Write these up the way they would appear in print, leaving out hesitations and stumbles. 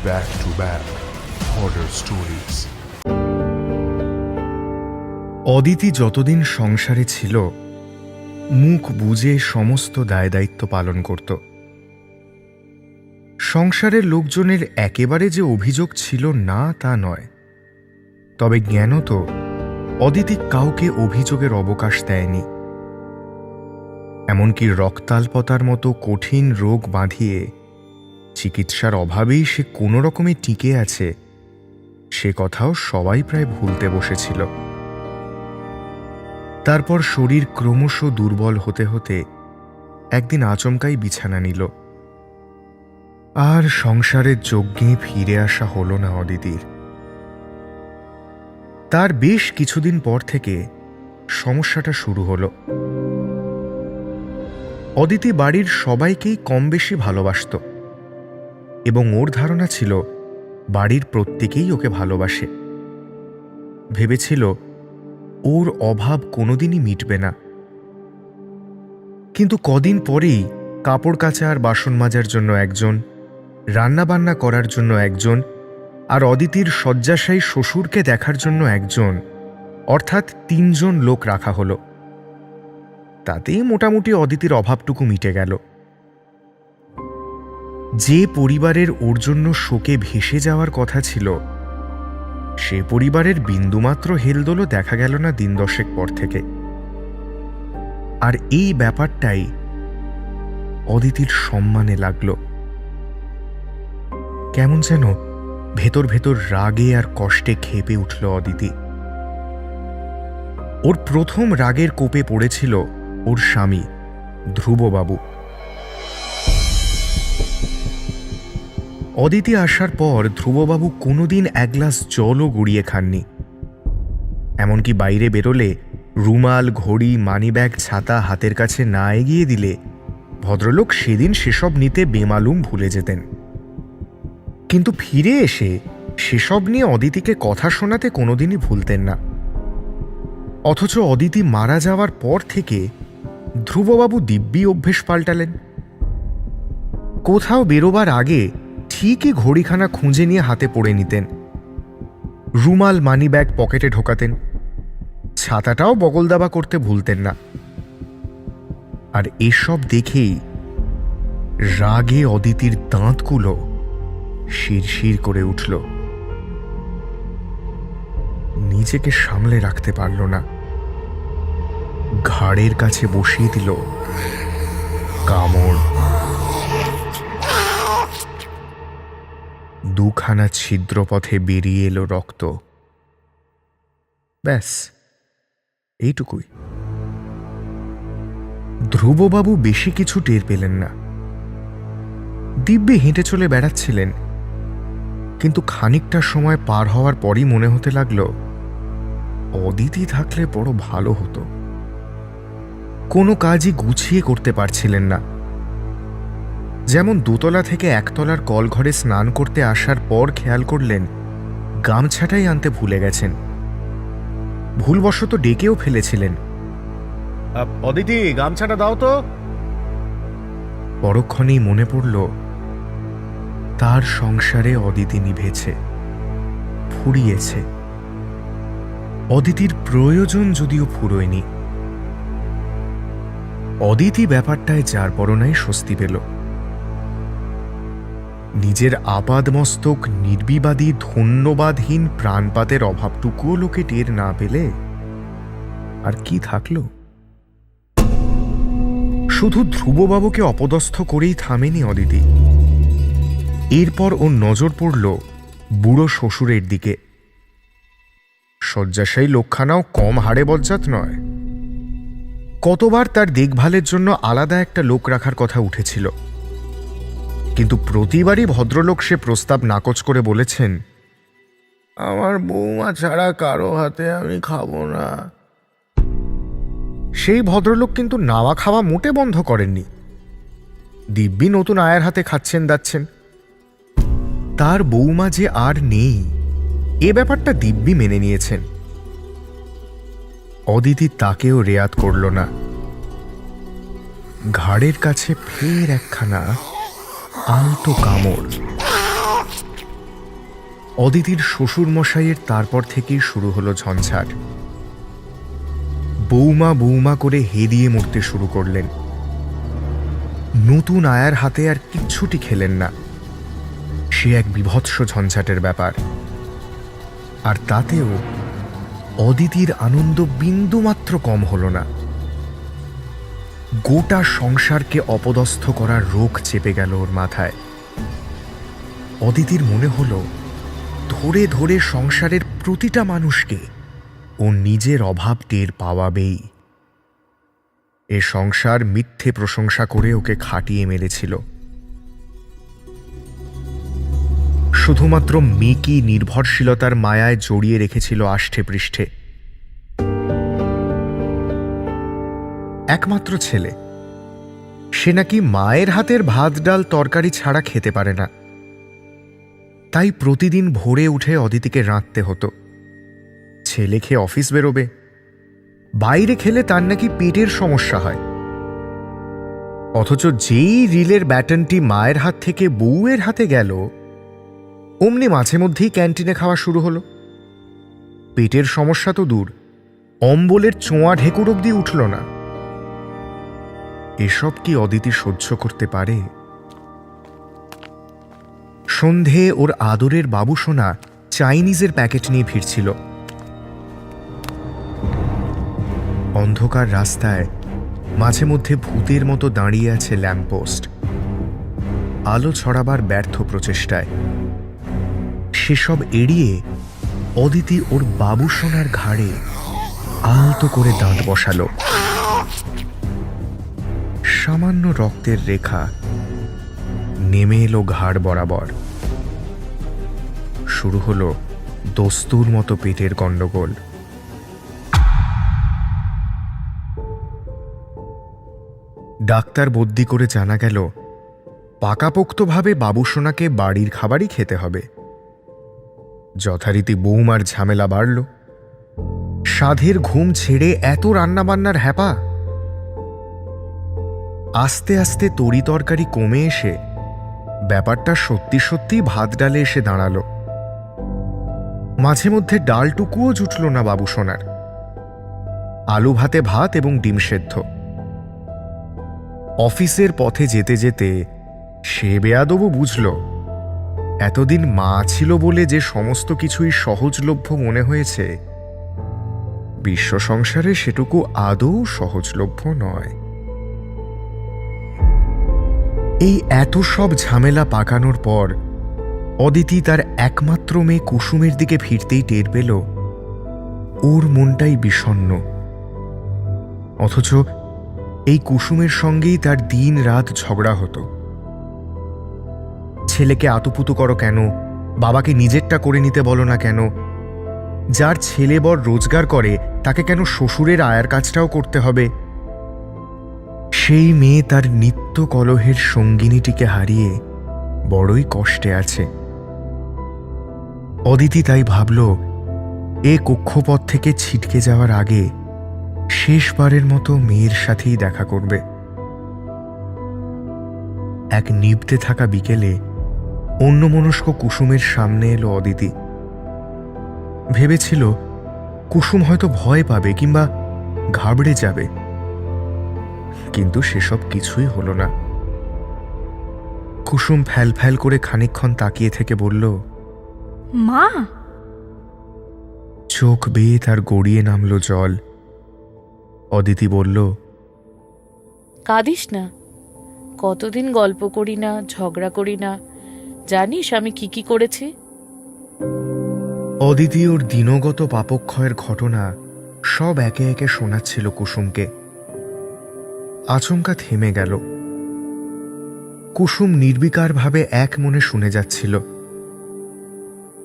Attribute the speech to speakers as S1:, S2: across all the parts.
S1: back-to-back horror stories.
S2: Aditi যতদিন সংসারে ছিল মুখ বুজে সমস্ত দায়-দায়িত্ব পালন করত। সংসারের লোকজনের একেবারে যে অভিযোগ ছিল না তা নয়, তবে জ্ঞানত অদিতি কাউকে অভিযোগের অবকাশ দেয়নি। এমনকি রক্তাল্পতার মতো কঠিন রোগ বাঁধিয়ে চিকিৎসার অভাবেই সে কোনো রকমে টিকে আছে, সে কথাও সবাই প্রায় ভুলতে বসেছিল। তারপর শরীর ক্রমশ দুর্বল হতে হতে একদিন আচমকাই বিছানা নিল। আর সংসারের যজ্ঞে ফিরে আসা হল না অদিতির। তার বেশ কিছুদিন পর থেকে সমস্যাটা শুরু হলো। অদিতি বাড়ির সবাইকেই কম বেশি ভালোবাসত এবং ওর ধারণা ছিল বাড়ির প্রত্যেকেই ওকে ভালোবাসে। ভেবেছিল ওর অভাব কোনোদিনই মিটবে না। কিন্তু কদিন পরেই কাপড় কাচা আর বাসন মাজার জন্য একজন, রান্নাবান্না করার জন্য একজন, আর অদিতির শয্যাশায়ী শ্বশুরকে দেখার জন্য একজন, অর্থাৎ ৩ জন লোক রাখা হলো। তাতেই মোটামুটি অদিতির অভাবটুকু মিটে গেল। যে পরিবারের ওর জন্য শোকে ভেসে যাওয়ার কথা ছিল, সে পরিবারের বিন্দুমাত্র হেলদোলও দেখা গেল না দিন 10 পর থেকে। আর এই ব্যাপারটাই অদিতির সম্মানে লাগল। কেমন যেন ভেতর ভেতর রাগে আর কষ্টে ক্ষেপে উঠল অদিতি। ওর প্রথম রাগের কোপে পড়েছিল ওর স্বামী ধ্রুববাবু। অদিতি আসার পর ধ্রুববাবু কোনোদিন এক গ্লাস জলও গড়িয়ে খাননি। এমনকি বাইরে বেরোলে রুমাল, ঘড়ি, মানিব্যাগ, ছাতা হাতের কাছে না এগিয়ে দিলে ভদ্রলোক সেদিন সেসব নিতে বেমালুম ভুলে যেতেন। কিন্তু ফিরে এসে সেসব নিয়ে অদিতিকে কথা শোনাতে কোনোদিনই ভুলতেন না। অথচ অদিতি মারা যাওয়ার পর থেকে ধ্রুববাবু দিব্যি অভ্যেস পাল্টালেন। কোথাও বেরোবার আগে ঠিকই ঘড়িখানা খুঁজে নিয়ে হাতে পড়ে নিতেন, রুমাল, মানিব্যাগ পকেটে ঢোকাতেন, ছাতাটাও বগলদাবা করতে ভুলতেন না। আর এসব দেখেই রাগে অদিতির দাঁতগুলো শিরশির করে উঠল। নিজেকে সামলে রাখতে পারল না, ঘাড়ের কাছে বসিয়ে দিল কামড়। দুখানা ছিদ্রপথে বেরিয়ে এলো রক্ত। ব্যাস এইটুকুই। ধ্রুববাবু বেশি কিছু টের পেলেন না। দিব্যি হেঁটে চলে বেড়াচ্ছিলেন, কিন্তু খানিকটা সময় পার হওয়ার পরই মনে হতে লাগলো অদিতি থাকলে বড় ভালো হতো। কোনো কাজই গুছিয়ে করতে পারছিলেন না। যেমন দোতলা থেকে একতলার কলঘরে স্নান করতে আসার পর খেয়াল করলেন গামছাটাই আনতে ভুলে গেছেন। ভুলবশত ডেকেও ফেলেছিলেন, অদিতি গামছাটা দাও তো। পরক্ষণেই মনে পড়ল তার সংসারে অদিতি নিভেছে, ফুরিয়েছে। অদিতির প্রয়োজন যদিও ফুরোয়নি। অদিতি ব্যাপারটায় যার পরনাই স্বস্তি পেল। নিজের আপাদমস্তক নির্বিবাদী ধন্যবাদহীন প্রাণপাতের অভাবটুকুও লোকে টের না পেলে আর কি থাকল। শুধু ধ্রুববাবুকে অপদস্থ করেই থামেনি অদিতি। এরপর ওর নজর পড়ল বুড়ো শ্বশুরের দিকে। শয্যাশায়ী লোকখানাও কম হাড়ে বজ্জাত নয়। কতবার তার দেখভালের জন্য আলাদা একটা লোক রাখার কথা উঠেছিল, কিন্তু প্রতিবারই ভদ্রলোক সে প্রস্তাব নাকচ করে বলেছেন, আমার বৌমা ছাড়া কারো হাতে আমি খাবো না। সেই ভদ্রলোক কিন্তু নাওয়া খাওয়া মোটে বন্ধ করেননি। দিব্যি নতুন আয়ের হাতে খাচ্ছেন দাচ্ছেন। তার বৌমা যে আর নেই এ ব্যাপারটা দিব্যি মেনে নিয়েছেন। অদিতি তাকেও রেয়াত করল না। ঘাড়ের কাছে ফের একখানা আলতো কামড়। অদিতির শ্বশুরমশাইয়ের তারপর থেকেই শুরু হলো ঝঞ্ঝাট। বৌমা বৌমা করে হেদিয়ে মরতে শুরু করলেন। নতুন আয়ার হাতে আর কিচ্ছুটি খেলেন না। সে এক বিভৎস ঝঞ্ঝাটের ব্যাপার। আর তাতেও অদিতির আনন্দ বিন্দুমাত্র কম হল না। গোটা সংসারকে অপদস্থ করার রোগ চেপে গেল ওর মাথায়। অদিতির মনে হলো ধরে ধরে সংসারের প্রতিটা মানুষকে ও নিজের অভাব টের পাওয়াবেই। এ সংসার মিথ্যে প্রশংসা করে ওকে খাটিয়ে মেরেছিল। শুধুমাত্র মেকি নির্ভরশীলতার মায়ায় জড়িয়ে রেখেছিল আষ্ঠে পৃষ্ঠে। একমাত্র ছেলে, সে নাকি মায়ের হাতের ভাত ডাল তরকারি ছাড়া খেতে পারে না। তাই প্রতিদিন ভোরে উঠে অদিতিকে রাঁধতে হতো। ছেলে খেয়ে অফিস বেরোবে, বাইরে খেলে তার নাকি পেটের সমস্যা হয়। অথচ যেই রিলের ব্যাটনটি মায়ের হাত থেকে বউয়ের হাতে গেল, অমনি মাঝে মধ্যেই ক্যান্টিনে খাওয়া শুরু হলো। পেটের সমস্যা তো দূর, অম্বলের চোঁয়া ঢেকুর অব্দি উঠল না। এসব কি অদিতি সহ্য করতে পারে? সন্ধে ওর আদরের বাবুসোনা চাইনিজের প্যাকেট নিয়ে ফিরছিল। অন্ধকার রাস্তায় মাঝে মধ্যে ভূতের মতো দাঁড়িয়ে আছে ল্যাম্পপোস্ট, আলো ছড়াবার ব্যর্থ প্রচেষ্টায়। সেসব এড়িয়ে অদিতি ওর বাবুসোনার ঘাড়ে আলতো করে দাঁত বসালো। সামান্য রক্তের রেখা নেমে এলো ঘাড় বরাবর। শুরু হলো দস্তুর মতো পেটের গন্ডগোল। ডাক্তার বদ্যি করে জানা গেল পাকাপোক্তভাবে বাবুসোনাকে বাড়ির খাবারই খেতে হবে। যথারীতি বৌমার ঝামেলা বাড়ল। সাধের ঘুম ছেড়ে এত রান্নাবান্নার হ্যাপা। আস্তে আস্তে তরি তরকারি কমে এসে ব্যাপারটা সত্যি সত্যি ভাত ডালে এসে দাঁড়ালো। মাঝে মধ্যে ডালটুকুও জুটল না বাবুসোনার। আলু ভাতে ভাত এবং ডিম সেদ্ধ। অফিসের পথে যেতে যেতে সে বেয়াদবও বুঝল, এতদিন মা ছিল বলে যে সমস্ত কিছুই সহজলভ্য মনে হয়েছে, বিশ্ব সংসারে সেটুকু আদৌ সহজলভ্য নয়। এই এত সব ঝামেলা পাকানোর পর অদিতি তার একমাত্র মেয়ে কুসুমের দিকে ফিরতেই টের পেল ওর মনটাই বিষণ্ণ। অথচ এই কুসুমের সঙ্গেই তার দিন রাত ঝগড়া হতো। ছেলেকে আতুপুতু করো কেন, বাবাকে নিজেরটা করে নিতে বলো না কেন, যার ছেলে বর রোজগার করে তাকে কেন শ্বশুরের আয়ার কাজটাও করতে হবে। সেই মেয়ে তার নিত্য কলহের সঙ্গিনীটিকে হারিয়ে বড়ই কষ্টে আছে। অদিতি তাই ভাবল, এ কক্ষপথ থেকে ছিটকে যাওয়ার আগে শেষবারের মতো মেয়ের সাথেই দেখা করবে। এক নিভতে থাকা বিকেলে অন্যমনস্ক কুসুমের সামনে এলো অদিতি। ভেবেছিল কুসুম হয়তো ভয় পাবে কিংবা ঘাবড়ে যাবে, কিন্তু সেসব কিছুই হলো না। কুসুম ফ্যাল ফ্যাল করে খানিকক্ষণ তাকিয়ে থেকে বলল,
S3: মা।
S2: চোখ বেয়ে তার গড়িয়ে নামল জল। অদিতি বলল,
S4: কাঁদিস না, কতদিন গল্প করি না, ঝগড়া করি না, জানিস আমি কি কি করেছি।
S2: অদিতি ওর দিনগত পাপক্ষয়ের ঘটনা সব একে একে শোনাচ্ছিল কুসুমকে। আচমকা থেমে গেল। কুসুম নির্বিকারভাবে এক মনে শুনে যাচ্ছিল।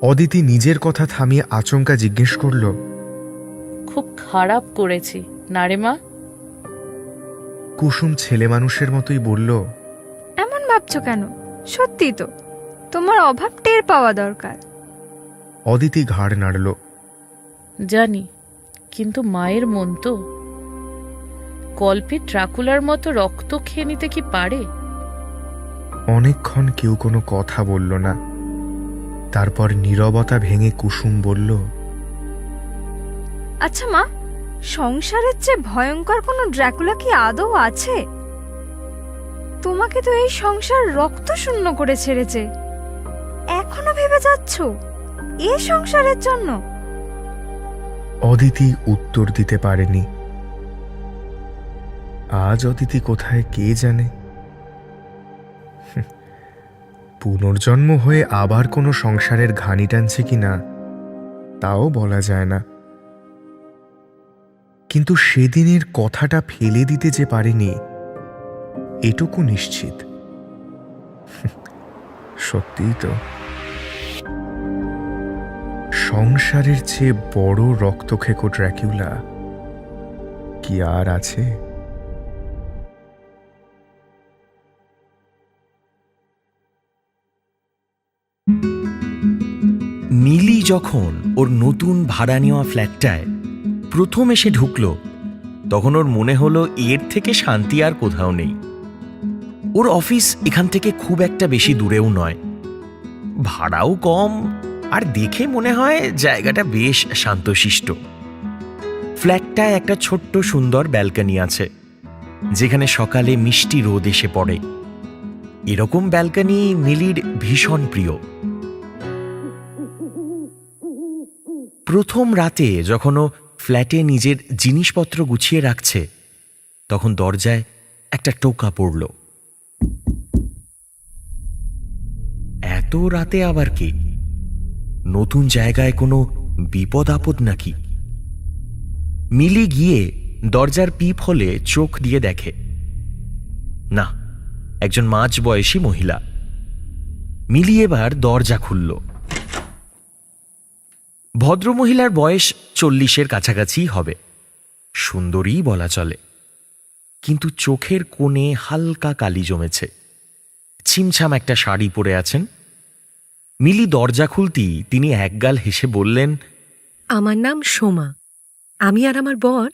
S2: অদিতি নিজের কথা থামিয়ে আচমকা জিজ্ঞেস করল,
S4: খুব খারাপ করেছি না রে মা?
S2: কুসুম ছেলে মানুষের মতোই বলল,
S3: এমন ভাবছো কেন? সত্যি তো, তোমার অভাব টের পাওয়া দরকার।
S2: অদিতি ঘাড় নাড়ল।
S4: জানি, কিন্তু মায়ের মন তো কল্পে ড্রাকুলার মতো রক্ত খেয়ে নিতে কি পারে?
S2: অনেকক্ষণ কেউ কোনো কথা বলল না। তারপর নীরবতা ভেঙে কুসুম বলল,
S3: আচ্ছা মা, সংসারের চেয়ে ভয়ঙ্কর কোনো ড্রাকুলা কি আদৌ আছে? তোমাকে তো এই সংসার রক্ত শূন্য করে ছেড়েছে, এখনো ভেবে যাচ্ছ এ সংসারের জন্য?
S2: অদিতি উত্তর দিতে পারেনি। আজ অদিতি কোথায় কে জানে। পুনর্জন্ম হয়ে আবার কোনো সংসারের ঘানি টানছে কিনা তাও বলা যায় না, কিন্তু সেদিনের কথাটা ফেলে দিতে যে পারেনি এটুকু নিশ্চিত। সত্যিই তো, সংসারের চেয়ে বড় রক্তখেকো ড্র্যাকুলা কি আর আছে?
S5: মিলি যখন ওর নতুন ভাড়া নেওয়া ফ্ল্যাটটায় প্রথম এসে ঢুকলো, তখন ওর মনে হলো এর থেকে শান্তি আর কোথাও নেই। ওর অফিস এখান থেকে খুব একটা বেশি দূরেও নয়, ভাড়াও কম, আর দেখে মনে হয় জায়গাটা বেশ শান্তশিষ্ট। ফ্ল্যাটটায় একটা ছোট্ট সুন্দর ব্যালকনি আছে, যেখানে সকালে মিষ্টি রোদ এসে পড়ে। এরকম ব্যালকনি মিলির ভীষণ প্রিয়। প্রথম রাতে যখন ও ফ্ল্যাটে নিজের জিনিসপত্র গুছিয়ে রাখছে, তখন দরজায় একটা টোকা পড়ল। এত রাতে আবার কি? নতুন জায়গায় কোনো বিপদ আপদ নাকি? মিলি গিয়ে দরজার পিপ হলে চোখ দিয়ে দেখে, না, একজন মাঝবয়সী মহিলা। মিলি এবার দরজা খুলল। ভদ্রমহিলার বয়স 40-এর কাছাকাছি হবে, সুন্দরী বলা চলে, কিন্তু চোখের কোণে হালকা কালি জমেছে। ছিমছাম একটা শাড়ি পরে আছেন। মিলি দরজা খুলতেই তিনি একগাল হেসে বললেন,
S6: আমার নাম সোমা, আমি আর আমার বর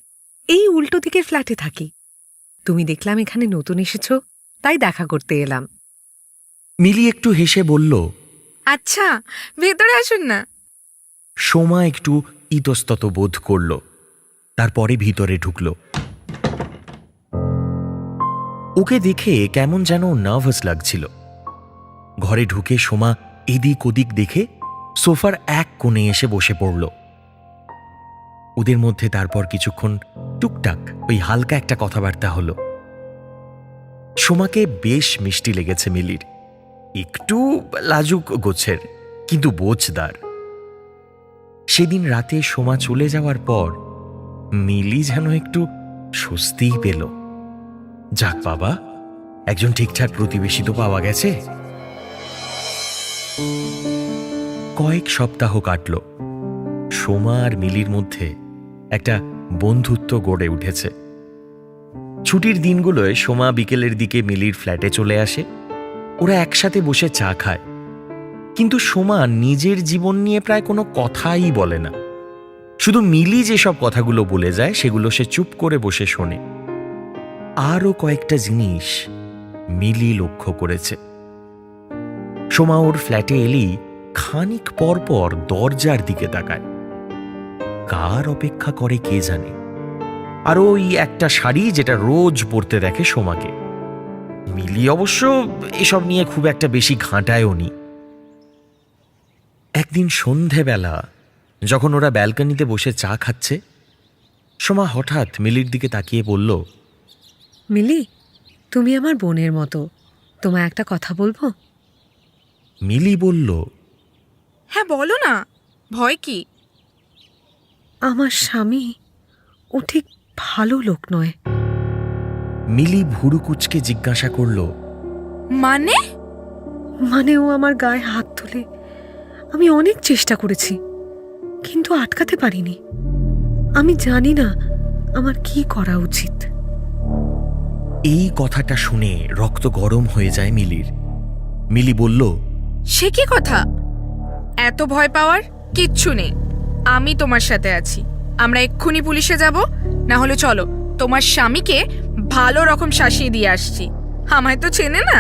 S6: এই উল্টো দিকের ফ্ল্যাটে থাকি। তুমি দেখলাম এখানে নতুন এসেছো, তাই দেখা করতে এলাম।
S5: মিলি একটু হেসে বলল,
S6: আচ্ছা, ভেতরে আসুন না।
S5: সোমা একটু ইতস্তত বোধ করল, তারপরে ভিতরে ঢুকল। ওকে দেখে কেমন যেন নার্ভাস লাগছিল। ঘরে ঢুকে সোমা এদিক ওদিক দেখে সোফার এক কোণে এসে বসে পড়ল। ওদের মধ্যে তারপর কিছুক্ষণ টুকটাক ওই হালকা একটা কথাবার্তা হলো। সোমাকে বেশ মিষ্টি লেগেছে মিলির, একটু লাজুক গোছের, কিন্তু বোঝদার। সেদিন রাতে সোমা চলে যাওয়ার পর মিলি যেন একটু স্বস্তিই পেল। যাক বাবা, একজন ঠিকঠাক প্রতিবেশী তো পাওয়া গেছে। কয়েক সপ্তাহ কাটল। সোমা আর মিলির মধ্যে একটা বন্ধুত্ব গড়ে উঠেছে। ছুটির দিনগুলোয় সোমা বিকেলের দিকে মিলির ফ্ল্যাটে চলে আসে। ওরা একসাথে বসে চা খায়, কিন্তু সোমা নিজের জীবন নিয়ে প্রায় কোনো কথাই বলে না। শুধু মিলি যেসব কথাগুলো বলে যায় সেগুলো সে চুপ করে বসে শোনে। আরও কয়েকটা জিনিস মিলি লক্ষ্য করেছে। সোমা ওর ফ্ল্যাটে এলেই খানিক পর পর দরজার দিকে তাকায়। কার অপেক্ষা করে কে জানে। আর ওই একটা শাড়ি যেটা রোজ পরতে দেখে সোমাকে। মিলি অবশ্য এসব নিয়ে খুব একটা বেশি ঘাঁটায়ও নি। একদিন সন্ধেবেলা যখন ওরা ব্যালকনিতে বসে চা খাচ্ছে, সোমা হঠাৎ মিলির দিকে তাকিয়ে বলল,
S6: মিলি, তুমি আমার বোনের মতো, তোমায় একটা কথা বলবো?
S5: মিলি বলল,
S7: হ্যাঁ বলো না, ভয় কি?
S6: আমার স্বামী, ও ঠিক ভালো লোক নয়।
S5: মিলি ভুরু কুচকে জিজ্ঞাসা করল,
S7: মানে
S6: ও আমার গায়ে হাত তুলে, আমি অনেক চেষ্টা করেছি, কিন্তু আটকাতে পারিনি। আমি জানি না আমার কি করা উচিত।
S5: এই কথাটা শুনে রক্ত গরম হয়ে যায় মিলির। মিলি বলল,
S7: সে কি কথা? এত ভয় পাওয়ার কিচ্ছু নেই, আমি তোমার সাথে আছি। আমরা এক্ষুনি পুলিশে যাব, না হলে চলো তোমার স্বামীকে ভালো রকম শাসিয়ে দিয়ে আসছি। আমায় তো চেনে না,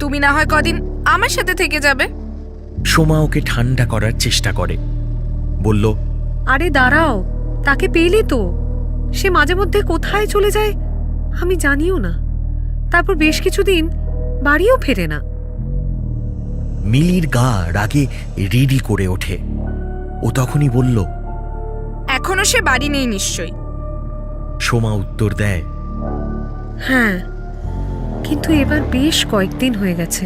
S7: তুমি না হয় কদিন আমার সাথে থেকে যাবে।
S5: সোমা ওকে ঠান্ডা করার চেষ্টা করে, বলল,
S6: আরে দাঁড়াও, তাকে পেলে তো। সে মাঝে মধ্যে কোথায় চলে যায় আমি জানিও না, তারপর বেশ কিছুদিন বাড়িও ফেরে না।
S5: মিলির গা রাগে রিডি করে ওঠে। ও তখনই বলল,
S7: এখনো সে বাড়ি নেই নিশ্চয়ই।
S5: সোমা উত্তর দেয়,
S6: হ্যাঁ, কিন্তু এবার বেশ কয়েকদিন হয়ে গেছে।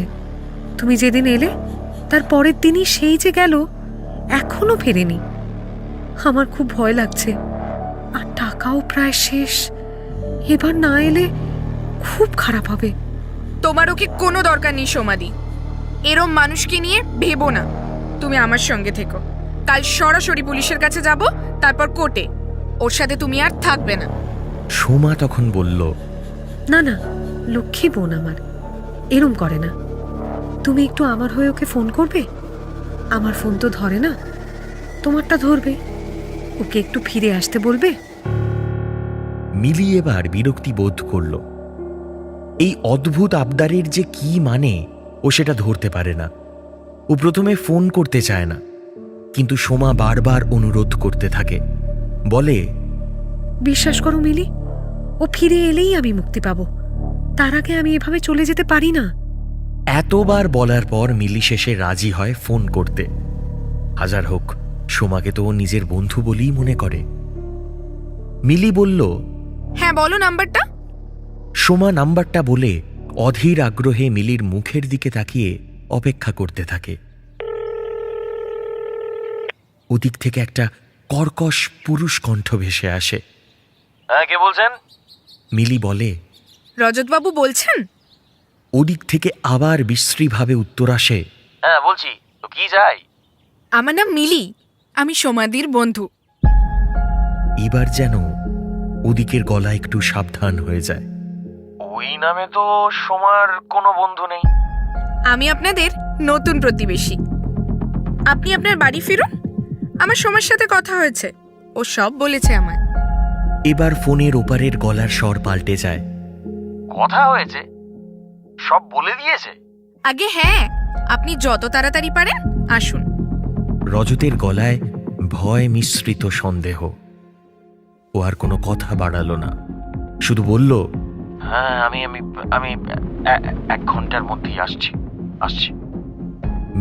S6: তুমি যেদিন এলে তার পরের দিনই সেই যে গেল, এখনো ফেরেনি। আমার খুব ভয় লাগছে, আর টাকাও প্রায় শেষ। এবার না এলে খুব খারাপ হবে।
S7: তোমারও কি কোনো দরকার নেই সোমাদি, এরম মানুষকে নিয়ে ভেবো না। তুমি আমার সঙ্গে থেকো, কাল সরাসরি পুলিশের কাছে যাব, তারপর কোর্টে। ওর সাথে তুমি আর থাকবে না।
S5: সোমা তখন বলল,
S6: না না, লক্ষ্মী বোন আমার, এরম করে না। তুমি একটু আমার হয়ে ওকে ফোন করবে। আমার ফোন তো ধরে না, তোমারটা ধরবে। ওকে একটু ফিরে আসতে বলবে।
S5: মিলি এবার বিরক্তি বোধ করল। এই অদ্ভুত আবদারের যে কি মানে ও সেটা ধরতে পারে না। ও প্রথমে ফোন করতে চায় না, কিন্তু সোমা বারবার অনুরোধ করতে থাকে। বলে,
S6: বিশ্বাস করো মিলি, ও ফিরে এলেই আমি মুক্তি পাবো। তার আগে আমি এভাবে চলে যেতে পারি না।
S5: এতবার বলার পর মিলি শেষে রাজি হয় ফোন করতে। হাজার হোক, সোমাকে তো ও নিজের বন্ধু বলেই মনে করে। মিলি বলল,
S7: হ্যাঁ বলো নাম্বারটা।
S5: সোমা নাম্বারটা বলে অধীর আগ্রহে মিলির মুখের দিকে তাকিয়ে অপেক্ষা করতে থাকে। ওদিক থেকে একটা কর্কশ পুরুষ কণ্ঠ ভেসে আসে।
S8: হ্যাঁ, কে বলছেন?
S5: মিলি বলে,
S7: রজতবাবু বলছেন?
S5: ওদিক থেকে আবার বিশ্রীভাবে উত্তর আসে,
S8: হ্যাঁ বলছি তো, কি চাই?
S7: আমার নাম মিলি, আমি সোমাদির বন্ধু।
S5: এবার যেন ওদিকের গলা একটু সাবধান হয়ে যায়।
S8: ওই নামে তো সোমার কোনো বন্ধু নেই।
S7: আমি আপনাদের নতুন প্রতিবেশী। আপনি আপনার বাড়ি ফিরুন, আমার সোমার সাথে কথা হয়েছে, ও সব বলেছে আমায়।
S5: এবার ফোনের ওপারের গলার স্বর পাল্টে যায়।
S8: কথা হয়েছে? সব বলে দিয়েছে?
S7: আগে হ্যাঁ, আপনি যত তাড়াতাড়ি পারেন আসুন।
S5: রজতের গলায় ভয় মিশ্রিত সন্দেহ। ও আর কোনো কথা বাড়ালো না, শুধু বলল,
S8: হ্যাঁ, আমি আমি আমি 1 ঘন্টার মধ্যেই আসছি।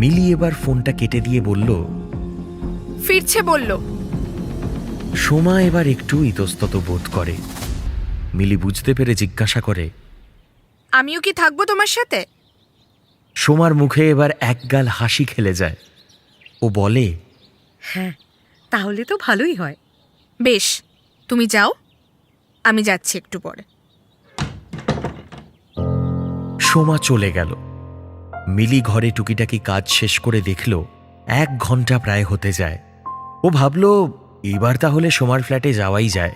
S5: মিলি এবার ফোনটা কেটে দিয়ে বলল,
S7: ফিরছে বলল।
S5: সোমা এবার একটু ইতস্তত বোধ করে। মিলি বুঝতে পেরে জিজ্ঞাসা করে,
S7: আমিও কি থাকবো তোমার সাথে?
S5: সোমার মুখে এবার একগাল হাসি খেলে যায়। ও বলে,
S6: হ্যাঁ, তাহলে তো ভালোই হয়।
S7: বেশ, তুমি যাও, আমি যাচ্ছি একটু পরে।
S5: সোমা চলে গেল। মিলি ঘরে টুকিটাকি কাজ শেষ করে দেখল 1 ঘন্টা প্রায় হতে যায়। ও ভাবল, এবার তাহলে সোমার ফ্ল্যাটে যাওয়াই যায়।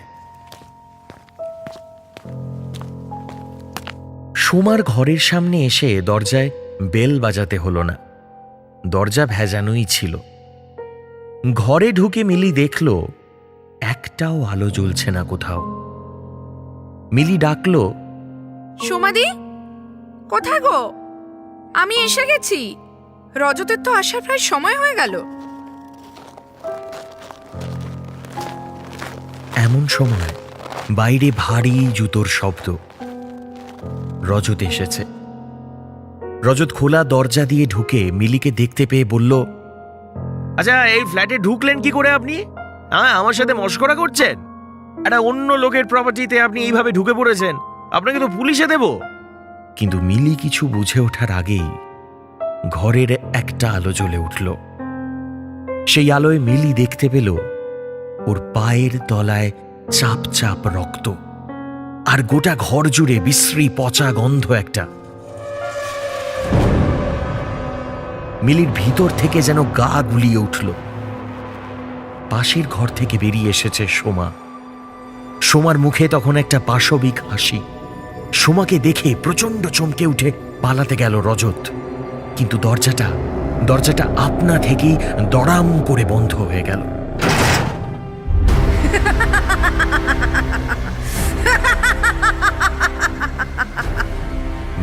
S5: সোমার ঘরের সামনে এসে দরজায় বেল বাজাতে হলো না, দরজা ভেজানোই ছিল। ঘরে ঢুকে মিলি দেখল একটাও আলো জ্বলছে না কোথাও। মিলি ডাকল,
S7: সোমাদি, কোথায় গো? আমি এসে গেছি। রজতের তো আসার প্রায় সময় হয়ে গেল।
S5: এমন সময় বাইরে ভারী জুতোর শব্দ। রজত এসেছে। রজত খোলা দরজা দিয়ে ঢুকে মিলিকে দেখতে পেয়ে বলল,
S9: আচ্ছা, এই ফ্ল্যাটে ঢুকলেন কি করে আপনি? হ্যাঁ, আমার সাথে মশকরা করছেন? একটা অন্য লোকের প্রপার্টিতে আপনি এইভাবে ঢুকে পড়েছেন, আপনাকে তো পুলিশে দেব।
S5: কিন্তু মিলি কিছু বুঝে ওঠার আগেই ঘরের একটা আলো জ্বলে উঠল। সেই আলোয় মিলি দেখতে পেল ওর পায়ের তলায় চাপ চাপ রক্ত, আর গোটা ঘর জুড়ে বিশ্রী পচা গন্ধ একটা। মিলির ভিতর থেকে যেন গা গুলিয়ে উঠল। পাশের ঘর থেকে বেরিয়ে এসেছে সোমা। সোমার মুখে তখন একটা পাশবিক হাসি। সোমাকে দেখে প্রচন্ড চমকে উঠে পালাতে গেল রজত, কিন্তু দরজাটা আপনা থেকেই দড়াম করে বন্ধ হয়ে গেল।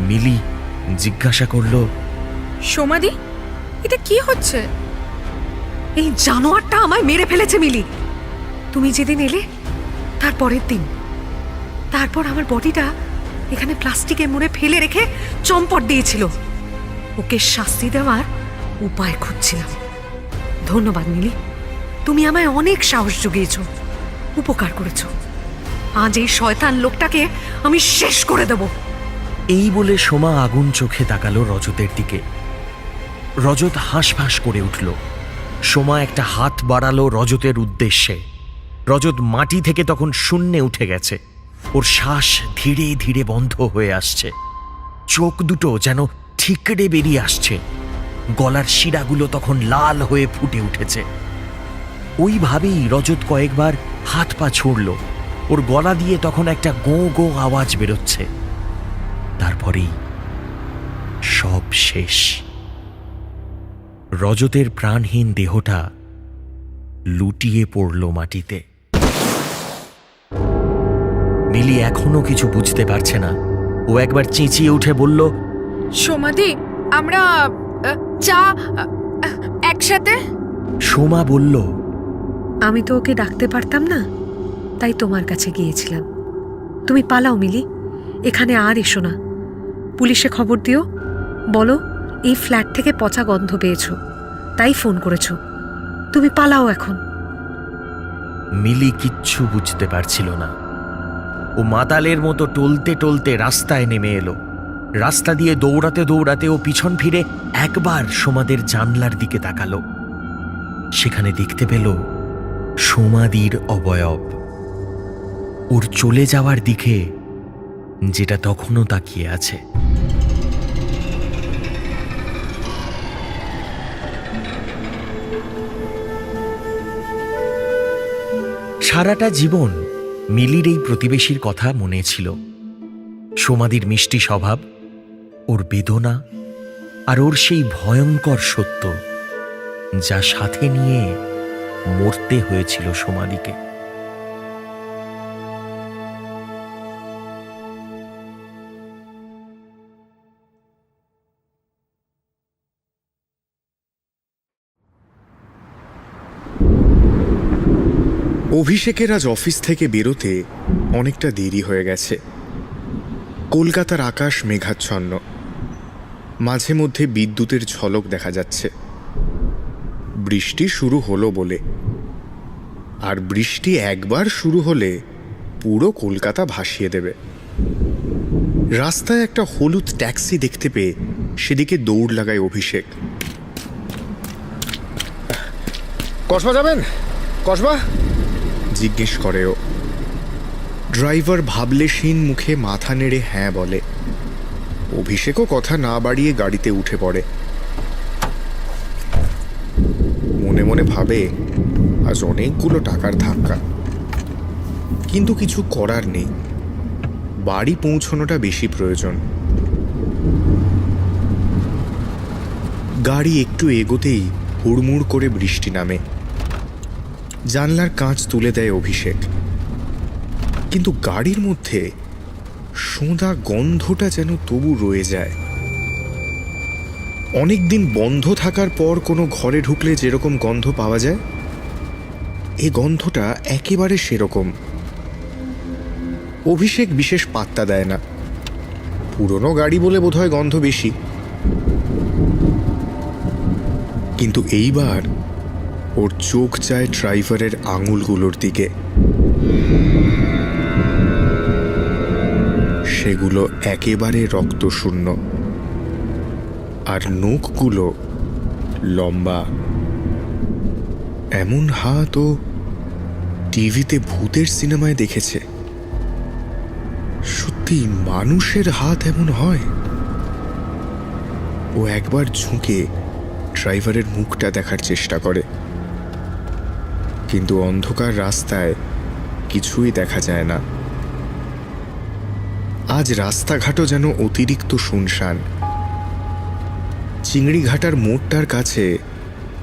S5: মিলি জিজ্ঞাসা করল,
S7: সোমাদি, এটা কি হচ্ছে?
S6: এই জানোয়ারটা আমায় মেরে ফেলেছে মিলি। তুমি যেদিন এলে তার পরের দিন। তারপর আমার বডিটা এখানে প্লাস্টিকে মুড়ে ফেলে রেখে চম্পট দিয়েছিল। ওকে শাস্তি দেওয়ার উপায় খুঁজছিলাম। ধন্যবাদ মিলি, তুমি আমায় অনেক সাহস জুগিয়েছ, উপকার করেছ। আজ এই শয়তান লোকটাকে আমি শেষ করে দেব।
S5: এই বলে সোমা আগুন চোখে তাকালো রজতের দিকে। রজত হাঁসফাঁস করে উঠল। সোমা একটা হাত বাড়ালো রজতের উদ্দেশ্যে। রজত মাটি থেকে তখন শূন্যে উঠে গেছে। ওর শ্বাস ধীরে ধীরে বন্ধ হয়ে আসছে। চোখ দুটো যেন ঠিকরে বেরিয়ে আসছে। গলার শিরাগুলো তখন লাল হয়ে ফুটে উঠেছে। ওইভাবেই রজত কয়েকবার হাত পা ছুড়ল। ওর গলা দিয়ে তখন একটা গোঁ গোঁ আওয়াজ বেরোচ্ছে। তারপরেই সব শেষ। রজতের প্রাণহীন দেহটা লুটিয়ে পড়ল মাটিতে। মিলি এখনো কিছু বুঝতে পারছে না। ও একবার চেঁচিয়ে উঠে বলল,
S7: সোমাদি, আমরা চা একসাথে।
S5: সোমা বলল,
S6: আমি তো ওকে ডাকতে পারতাম না, তাই তোমার কাছে গিয়েছিলাম। তুমি পালাও মিলি, এখানে আর এসো না। পুলিশে খবর দিও, বলো এই ফ্ল্যাট থেকে পচা গন্ধ পেয়েছো, তাই ফোন করেছো। তুমি পালাও এখন।
S5: মিলি কিচ্ছু বুঝতে পারছিল না। ও মাতালের মতো টলতে টলতে রাস্তায় নেমে এলো। রাস্তা দিয়ে দৌড়াতে দৌড়াতে ও পিছন ফিরে একবার সোমাদের জানলার দিকে তাকালো। সেখানে দেখতে পেল সোমাদির অবয়ব, ওর চলে যাওয়ার দিকে, যেটা তখনও তাকিয়ে আছে। সারাটা জীবন মিলির এই প্রতিবেশীর কথা মনে ছিল। সোমাদির মিষ্টি স্বভাব, ওর বেদনা, আর ওর সেই ভয়ঙ্কর সত্য, যা সাথে নিয়ে মরতে হয়েছিল সোমাদিকে।
S2: অভিষেকের আজ অফিস থেকে বেরোতে অনেকটা দেরি হয়ে গেছে। কলকাতার আকাশ মেঘাচ্ছন্ন, মাঝে মধ্যে বিদ্যুতের ঝলক দেখা যাচ্ছে। বৃষ্টি শুরু হলো বলে, আর বৃষ্টি একবার শুরু হলে পুরো কলকাতা ভাসিয়ে দেবে। রাস্তায় একটা হলুদ ট্যাক্সি দেখতে পেয়ে সেদিকে দৌড় লাগায় অভিষেক। কসবা যাবেন? কসবা জিজ্ঞেস করে ও। ড্রাইভার ভাবলেশীন মুখে মাথা নেড়ে হ্যাঁ বলে। অভিষেকও কথা না বাড়িয়ে গাড়িতে উঠে পড়ে। মনে মনে ভাবে আজ অনেকগুলো টাকার ধাক্কা, কিন্তু কিছু করার নেই। বাড়ি পৌঁছানোটা বেশি প্রয়োজন। গাড়ি একটু এগোতেই হুড়মুড় করে বৃষ্টি নামে। জানলার কাঁচ তুলে দেয় অভিষেক, কিন্তু গাড়ির মধ্যে সোঁদা গন্ধটা যেন তবু রয়ে যায়। অনেকদিন বন্ধ থাকার পর কোনো ঘরে ঢুকলে যেরকম গন্ধ পাওয়া যায়, এ গন্ধটা একেবারে সেরকম। অভিষেক বিশেষ পাত্তা দেয় না। পুরনো গাড়ি বলে বোধহয় গন্ধ বেশি। কিন্তু এইবার ওর চোখ যায় ড্রাইভারের আঙুলগুলোর দিকে। সেগুলো একেবারে রক্তশূন্য, আর নখগুলো লম্বা। এমন হাত ও টিভিতে ভূতের সিনেমায় দেখেছে। সত্যি মানুষের হাত এমন হয়? ও একবার ঝুঁকে ড্রাইভারের মুখটা দেখার চেষ্টা করে, কিন্তু অন্ধকার রাস্তায় কিছুই দেখা যায় না। আজ রাস্তাঘাটও যেন অতিরিক্ত শুনশান। চিংড়িঘাটার মোড়টার কাছে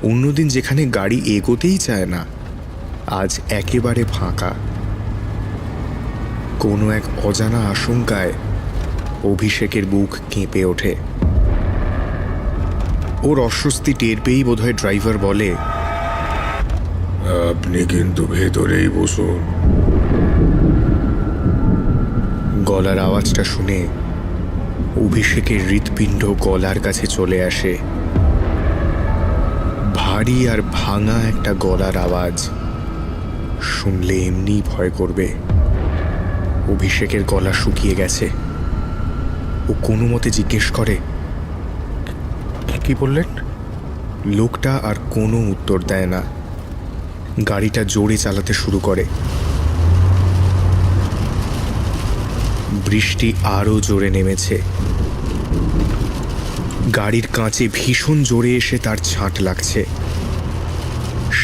S2: অন্যদিন যেখানে গাড়ি এগোতেই চায় না, আজ একেবারে ফাঁকা। কোনো এক অজানা আশঙ্কায় অভিষেকের বুক কেঁপে ওঠে। ওর অস্বস্তি টের পেয়েই বোধহয় ড্রাইভার বলে,
S1: আপনি কিন্তু ভেতরেই বসুন।
S2: গলার আওয়াজটা শুনে অভিষেকের হৃৎপিণ্ড গলার কাছে চলে আসে। ভারী আর ভাঙা একটা গলার আওয়াজ শুনলে এমনি ভয় করবে। অভিষেকের গলা শুকিয়ে গেছে। ও কোনো মতে জিজ্ঞেস করে, কি বললেন? লোকটা আর কোনো উত্তর দেয় না। গাড়িটা জোরে চালাতে শুরু করে। বৃষ্টি আরো জোরে নেমেছে। গাড়ির কাঁচে ভীষণ জোরে এসে তার ছাঁট লাগছে।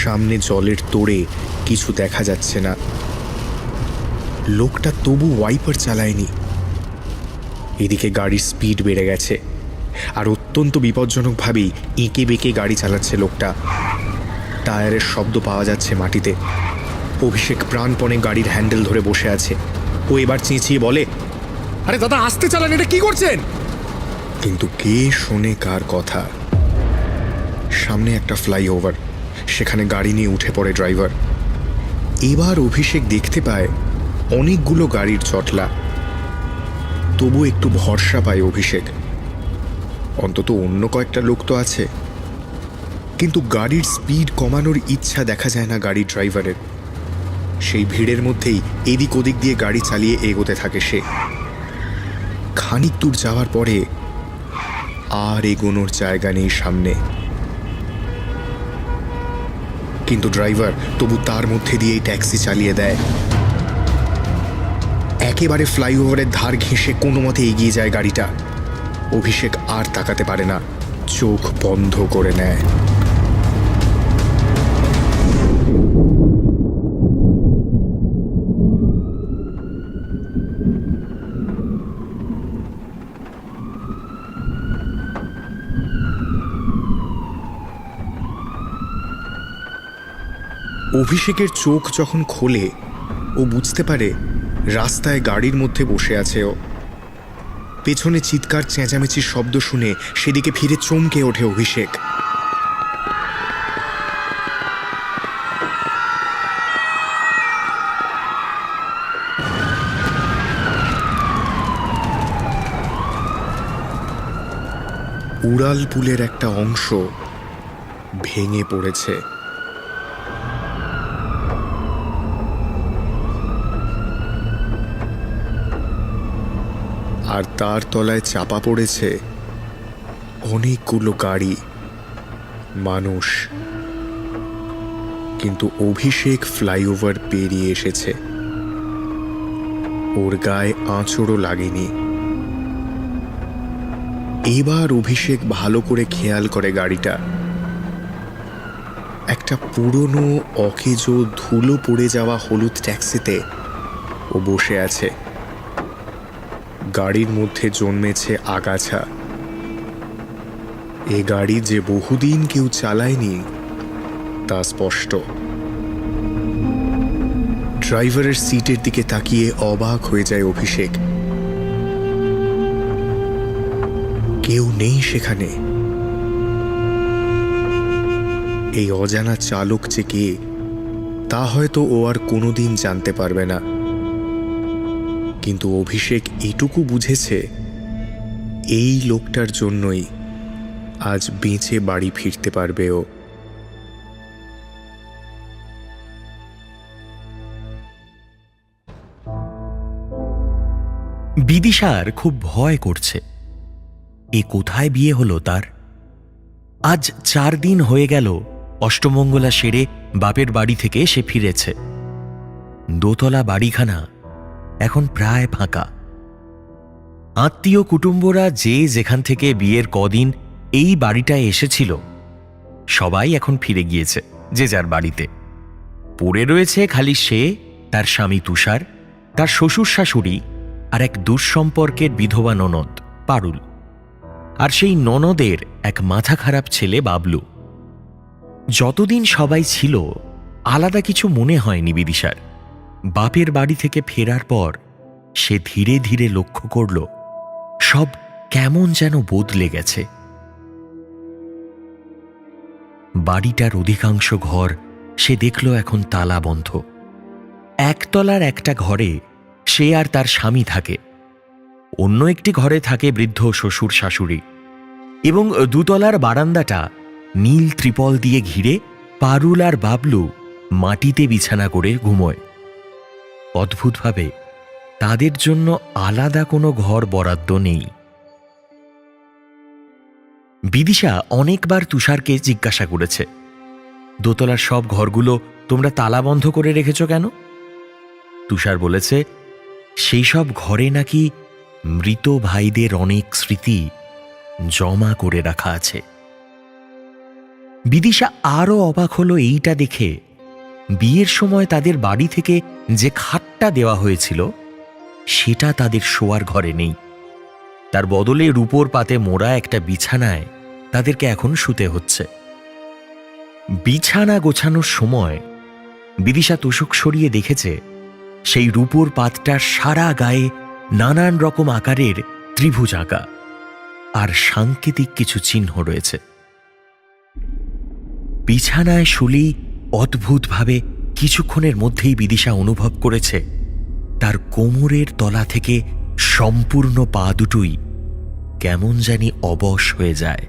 S2: সামনে জলের তোড়ে কিছু দেখা যাচ্ছে না। লোকটা তবু ওয়াইপার চালায়নি। এদিকে গাড়ির স্পিড বেড়ে গেছে, আর অত্যন্ত বিপজ্জনকভাবেই এঁকে বেঁকে গাড়ি চালাচ্ছে লোকটা। টায়ারের শব্দ পাওয়া যাচ্ছে মাটিতে। অভিষেক প্রাণপণে গাড়ির হ্যান্ডেল ধরে বসে আছে। ও এবার চেঁচিয়ে বলে, আরে দাদা, আস্তে চালান, এটা কি করছেন? কিন্তু কে শোনে কার কথা? সামনে একটা ফ্লাইওভার, সেখানে গাড়ি নিয়ে উঠে পড়ে ড্রাইভার। এবার অভিষেক দেখতে পায় অনেকগুলো গাড়ির চটলা। তবু একটু ভরসা পায় অভিষেক, অন্তত অন্য কয়েকটা লোক তো আছে। কিন্তু গাড়ির স্পিড কমানোর ইচ্ছা দেখা যায় না গাড়ির ড্রাইভারের। সেই ভিড়ের মধ্যেই এদিক ওদিক দিয়ে গাড়ি চালিয়ে এগোতে থাকে সে। খানিক দূর যাওয়ার পরে আর এগোনোর জায়গা নেই সামনে। কিন্তু ড্রাইভার তবু তার মধ্যে দিয়েই ট্যাক্সি চালিয়ে দেয়। একেবারে ফ্লাইওভারের ধার ঘেঁষে কোনো মতে এগিয়ে যায় গাড়িটা। অভিষেক আর তাকাতে পারে না, চোখ বন্ধ করে নেয়। অভিষেকের চোখ যখন খোলে, ও বুঝতে পারে রাস্তায় গাড়ির মধ্যে বসে আছে ও। পেছনে চিৎকার চেঁচামেচির শব্দ শুনে সেদিকে ফিরে চমকে ওঠে অভিষেক। উড়াল পুলের একটা অংশ ভেঙে পড়েছে। আর তার তলায় চাপা পড়েছে অনেকগুলো গাড়ি, মানুষ। কিন্তু অভিষেক ফ্লাইওভার পেরিয়ে এসেছে। ওর গায়ে আঁচড়ও লাগেনি। এবার অভিষেক ভালো করে খেয়াল করে গাড়িটা। একটা পুরনো অকেজো ধুলো পড়ে যাওয়া হলুদ ট্যাক্সিতে ও বসে আছে। গাড়ির মধ্যে জন্মেছে আগাছা। এ গাড়ি যে বহুদিন কেউ চালায়নি তা স্পষ্ট। ড্রাইভারের সিটের দিকে তাকিয়ে অবাক হয়ে যায় অভিষেক। কেউ নেই সেখানে। এই অজানা চালক যে কে তা হয়তো ও আর কোনোদিন জানতে পারবে না। কিন্তু অভিষেক এটুকু বুঝেছে, এই লোকটার জন্যই আজ বেঁচে বাড়ি ফিরতে পারবে ও।
S5: বিদিশার খুব ভয় করছে। এ কোথায় বিয়ে হলো তার? আজ 4 দিন হয়ে গেল অষ্টমঙ্গলা সেরে বাপের বাড়ি থেকে সে ফিরেছে। দোতলা বাড়িখানা এখন প্রায় ফাঁকা। আত্মীয় কুটুম্বরা যে যেখান থেকে বিয়ের কদিন এই বাড়িটায় এসেছিল সবাই এখন ফিরে গিয়েছে যে যার বাড়িতে। পড়ে রয়েছে খালি সে, তার স্বামী তুষার, তার শ্বশুর শাশুড়ি আর এক দুঃসম্পর্কের বিধবা ননদ পারুল, আর সেই ননদের এক মাথা খারাপ ছেলে বাবলু। যতদিন সবাই ছিল আলাদা কিছু মনে হয়নি বিদিশার। বাপের বাড়ি থেকে ফেরার পর সে ধীরে ধীরে লক্ষ্য করল সব কেমন যেন বদলে গেছে। বাড়িটার অধিকাংশ ঘর সে দেখল এখন তালা বন্ধ। একতলার একটা ঘরে সে আর তার স্বামী থাকে, অন্য একটি ঘরে থাকে বৃদ্ধ শ্বশুর শাশুড়ি, এবং দুতলার বারান্দাটা নীল ত্রিপল দিয়ে ঘিরে পারুল আর বাবলু মাটিতে বিছানা করে ঘুমোয়। অদ্ভুতভাবে তাদের জন্য আলাদা কোনো ঘর বরাদ্দ নেই। বিদিশা অনেকবার তুষারকে জিজ্ঞাসা করেছে, দোতলার সব ঘরগুলো তোমরা তালা বন্ধ করে রেখেছ কেন? তুষার বলেছে, সেই সব ঘরে নাকি মৃত ভাইদের অনেক স্মৃতি জমা করে রাখা আছে। বিদিশা আরও অবাক হলো এইটা দেখে, বিয়ের সময় তাদের বাড়ি থেকে যে খাটটা দেওয়া হয়েছিল সেটা তাদের শোয়ার ঘরে নেই। তার বদলে রূপোর পাতে মোড়া একটা বিছানায় তাদেরকে এখন শুতে হচ্ছে। বিছানা গোছানোর সময় বিদিশা তোশক সরিয়ে দেখেছে সেই রূপোর পাতটার সারা গায়ে নানান রকম আকারের ত্রিভুজ আঁকা আর সাংকেতিক কিছু চিহ্ন রয়েছে। বিছানায় শুলেই অদ্ভুতভাবে কিছুক্ষণের মধ্যেই বিদিশা অনুভব করেছে তার কোমরের তলা থেকে সম্পূর্ণ পা দুটোই কেমন জানি অবশ হয়ে যায়।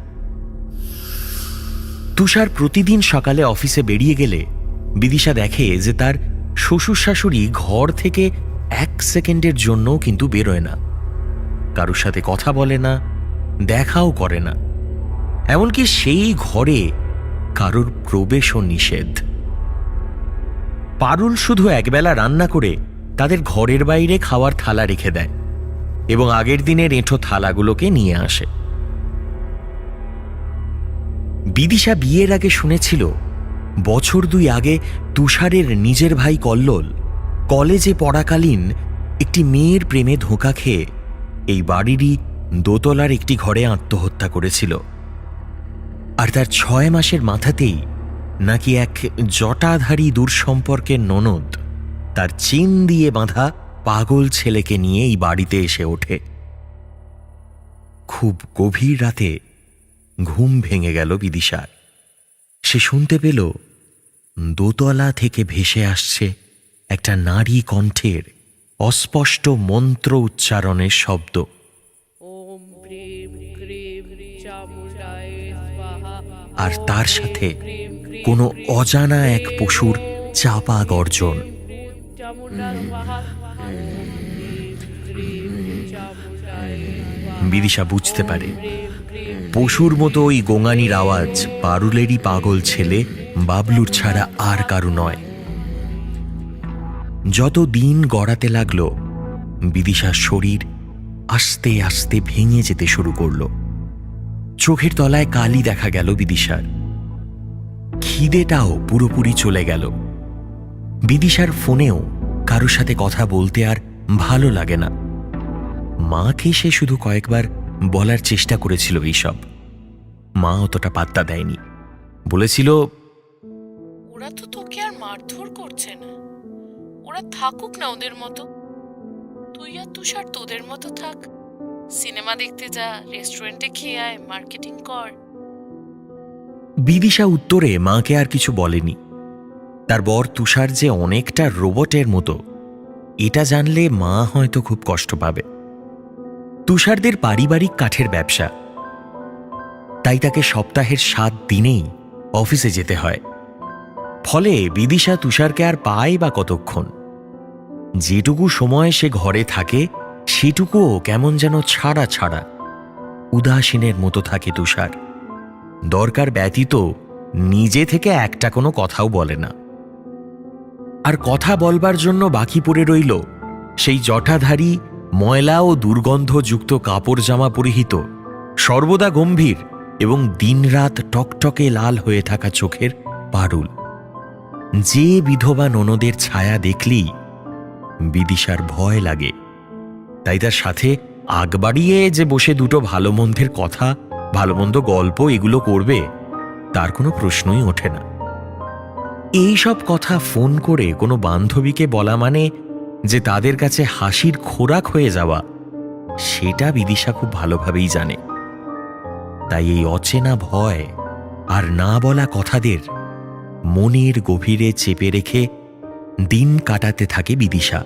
S5: তুষার প্রতিদিন সকালে অফিসে বেরিয়ে গেলে বিদিশা দেখে যে তার শ্বশুর শাশুড়ি ঘর থেকে 1 সেকেন্ডের জন্য কিন্তু বেরোয় না, কারোর সাথে কথা বলে না, দেখাও করে না, এমনকি সেই ঘরে কারোর প্রবেশও নিষেধ। পারুল শুধু একবেলা রান্না করে তাদের ঘরের বাইরে খাওয়ার থালা রেখে দেয় এবং আগের দিনের এঁঠো থালাগুলোকে নিয়ে আসে। বিদিশা বিয়ের আগে শুনেছিল বছর 2 আগে তুষারের নিজের ভাই কল্লোল কলেজে পড়াকালীন একটি মেয়ের প্রেমে ধোঁকা খেয়ে এই বাড়িরই দোতলার একটি ঘরে আত্মহত্যা করেছিল, আর তার 6 মাসের মাথাতেই নাকি এক জটাধারী দূরসম্পর্কের ননদ তার চেন দিয়ে বাঁধা পাগল ছেলেকে নিয়ে এই বাড়িতে এসে ওঠে। খুব গভীর রাতে ঘুম ভেঙে গেল বিদিশার। সে শুনতে পেল দোতলা থেকে ভেসে আসছে একটা নারী কণ্ঠের অস্পষ্ট মন্ত্র উচ্চারণের শব্দ। আর তার সাথে কোনো অজানা এক পশুর চাপা গর্জন। বিদিশা বুঝতে পারে পশুর মতো ওই গোঙানির আওয়াজ পারুলেরই পাগল ছেলে বাবলুর ছাড়া আর কারু নয়। যত দিন গড়াতে লাগল বিদিশার শরীর আস্তে আস্তে ভেঙে যেতে শুরু করল। চোখের তলায় কালি দেখা গেল বিদিশার, খিদেটাও পুরোপুরি চলে গেল। বিদিশার ফোনেও কারোর সাথে কথা বলতে আর ভালো লাগে না। মাকে সে শুধু কয়েকবার বলার চেষ্টা করেছিল এইসব, মা অতটা পাত্তা দেয়নি। বলেছিল,
S4: ওরা তো তোকে আর মারধর করছে না, ওরা থাকুক না ওদের মতো, তুই আর তুষার তোদের মতো থাক, সিনেমা দেখতে যা, রেস্টুরেন্টে খেয়ে আয়, মার্কেটিং কর।
S5: বিদিশা উত্তরে মাকে আর কিছু বলেনি। তার বর তুষার যে অনেকটা রোবটের মতো এটা জানলে মা হয়তো খুব কষ্ট পাবে। তুষারদের পারিবারিক কাঠের ব্যবসা, তাই তাকে সপ্তাহের 7 দিনেই অফিসে যেতে হয়। ফলে বিদিশা তুষারকে আর পায় বা কতক্ষণ। যেটুকু সময় সে ঘরে থাকে সেটুকুও কেমন যেন ছাড়া ছাড়া উদাসীনের মতো থাকে তুষার। দরকার ব্যতীত নিজে থেকে একটা কোনো কথাও বলে না। আর কথা বলবার জন্য বাকি পড়ে রইল সেই জটাধারী ময়লা ও দুর্গন্ধযুক্ত কাপড় জামা পরিহিত, সর্বদা গম্ভীর এবং দিনরাত টকটকে লাল হয়ে থাকা চোখের পারুল। যে বিধবা ননদের ছায়া দেখলেই বিদিশার ভয় লাগে। তাই তার সাথে আগ বাড়িয়ে যে বসে দুটো ভালো মন্দের কথা, ভালো মন্দ গল্প এগুলো করবে তার কোনো প্রশ্নই ওঠে না। এই সব কথা ফোন করে কোনো বান্ধবীকে বলা মানে যে তাদের কাছে হাসির খোরাক হয়ে যাওয়া, সেটা বিদিশা খুব ভালোভাবেই জানে। তাই এই অচেনা ভয় আর না বলা কথাদের মনের গভীরে চেপে রেখে দিন কাটাতে থাকে বিদিশা।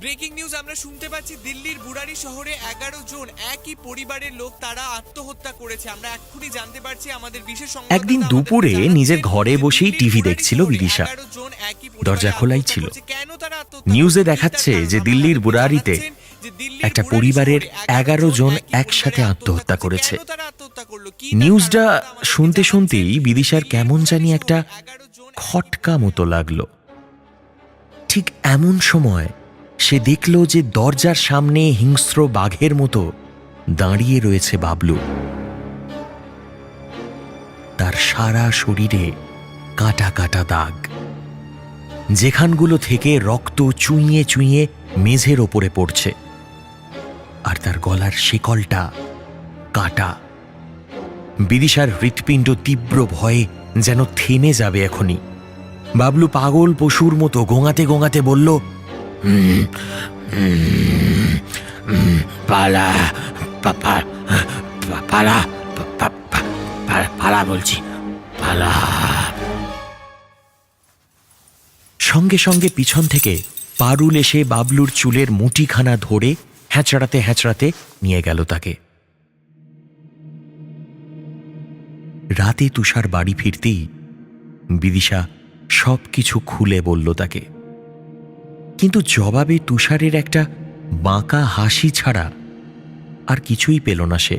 S10: ব্রেকিং নিউজ আমরা শুনতে পাচ্ছি, দিল্লির বুরারি শহরে 11 জন একই পরিবারের লোক তারা আত্মহত্যা করেছে। আমরা এক্ষুনি জানতে পারছি আমাদের বিশেষ সংবাদদাতা
S5: একদিন
S10: আমাদেরকে
S5: দুপুরে
S10: জানাচ্ছেন
S5: নিজের ঘরে
S10: যে
S5: বসেই
S10: দিল্লির
S5: টিভি
S10: বুরারি
S5: দেখছিল
S10: শহরে
S5: বিদিশা।
S10: 11 জন একই পরিবারে
S5: দরজা খোলাই
S10: আত্মহত্যা
S5: ছিল।
S10: করেছে। কেন তারা আত্মহত্যা
S5: নিউজে
S10: করেছে?
S5: দেখাচ্ছে
S10: তার
S5: যে
S10: কারণ
S5: দিল্লির
S10: আমাদেরকে
S5: বুরারিতে
S10: জানাচ্ছেন যে দিল্লির
S5: একটা
S10: বুরারি
S5: পরিবারের
S10: শহরে
S5: 11 জন
S10: একই
S5: একসাথে
S10: পরিবারে
S5: আত্মহত্যা করেছে।
S10: কেন তারা আত্মহত্যা করলো? কি
S5: নিউজটা
S10: তার কারণ আমাদেরকে
S5: শুনতে
S10: জানাচ্ছেন
S5: শুনতেই বিদিশার
S10: দিল্লির
S5: কেমন জানি
S10: বুরারি
S5: একটা
S10: শহরে 11 জন
S5: খটকা মতো লাগলো। ঠিক এমন সময় সে দেখল যে দরজার সামনে হিংস্র বাঘের মতো দাঁড়িয়ে রয়েছে বাবলু। তার সারা শরীরে কাটা কাটা দাগ, যেখানগুলো থেকে রক্ত চুইয়ে চুইয়ে মেঝের ওপরে পড়ছে, আর তার গলার শিকলটা কাটা। বিদিশার হৃৎপিণ্ড তীব্র ভয়ে যেন থেমে যাবে এখনই। বাবলু পাগল পশুর মতো গোঙাতে গোঙাতে বলল,
S8: পালা পালা পালা বলছি, পালা।
S5: সঙ্গে সঙ্গে পিছন থেকে পারুল এসে বাবলুর চুলের মুঠিখানা ধরে হ্যাঁচড়াতে হ্যাঁচড়াতে নিয়ে গেল তাকে। রাতে তুষার বাড়ি ফিরতেই বিদিশা সবকিছু খুলে বলল তাকে, কিন্তু জবাবে তুষারের একটা বাঁকা হাসি ছাড়া আর কিছুই পেল না সে।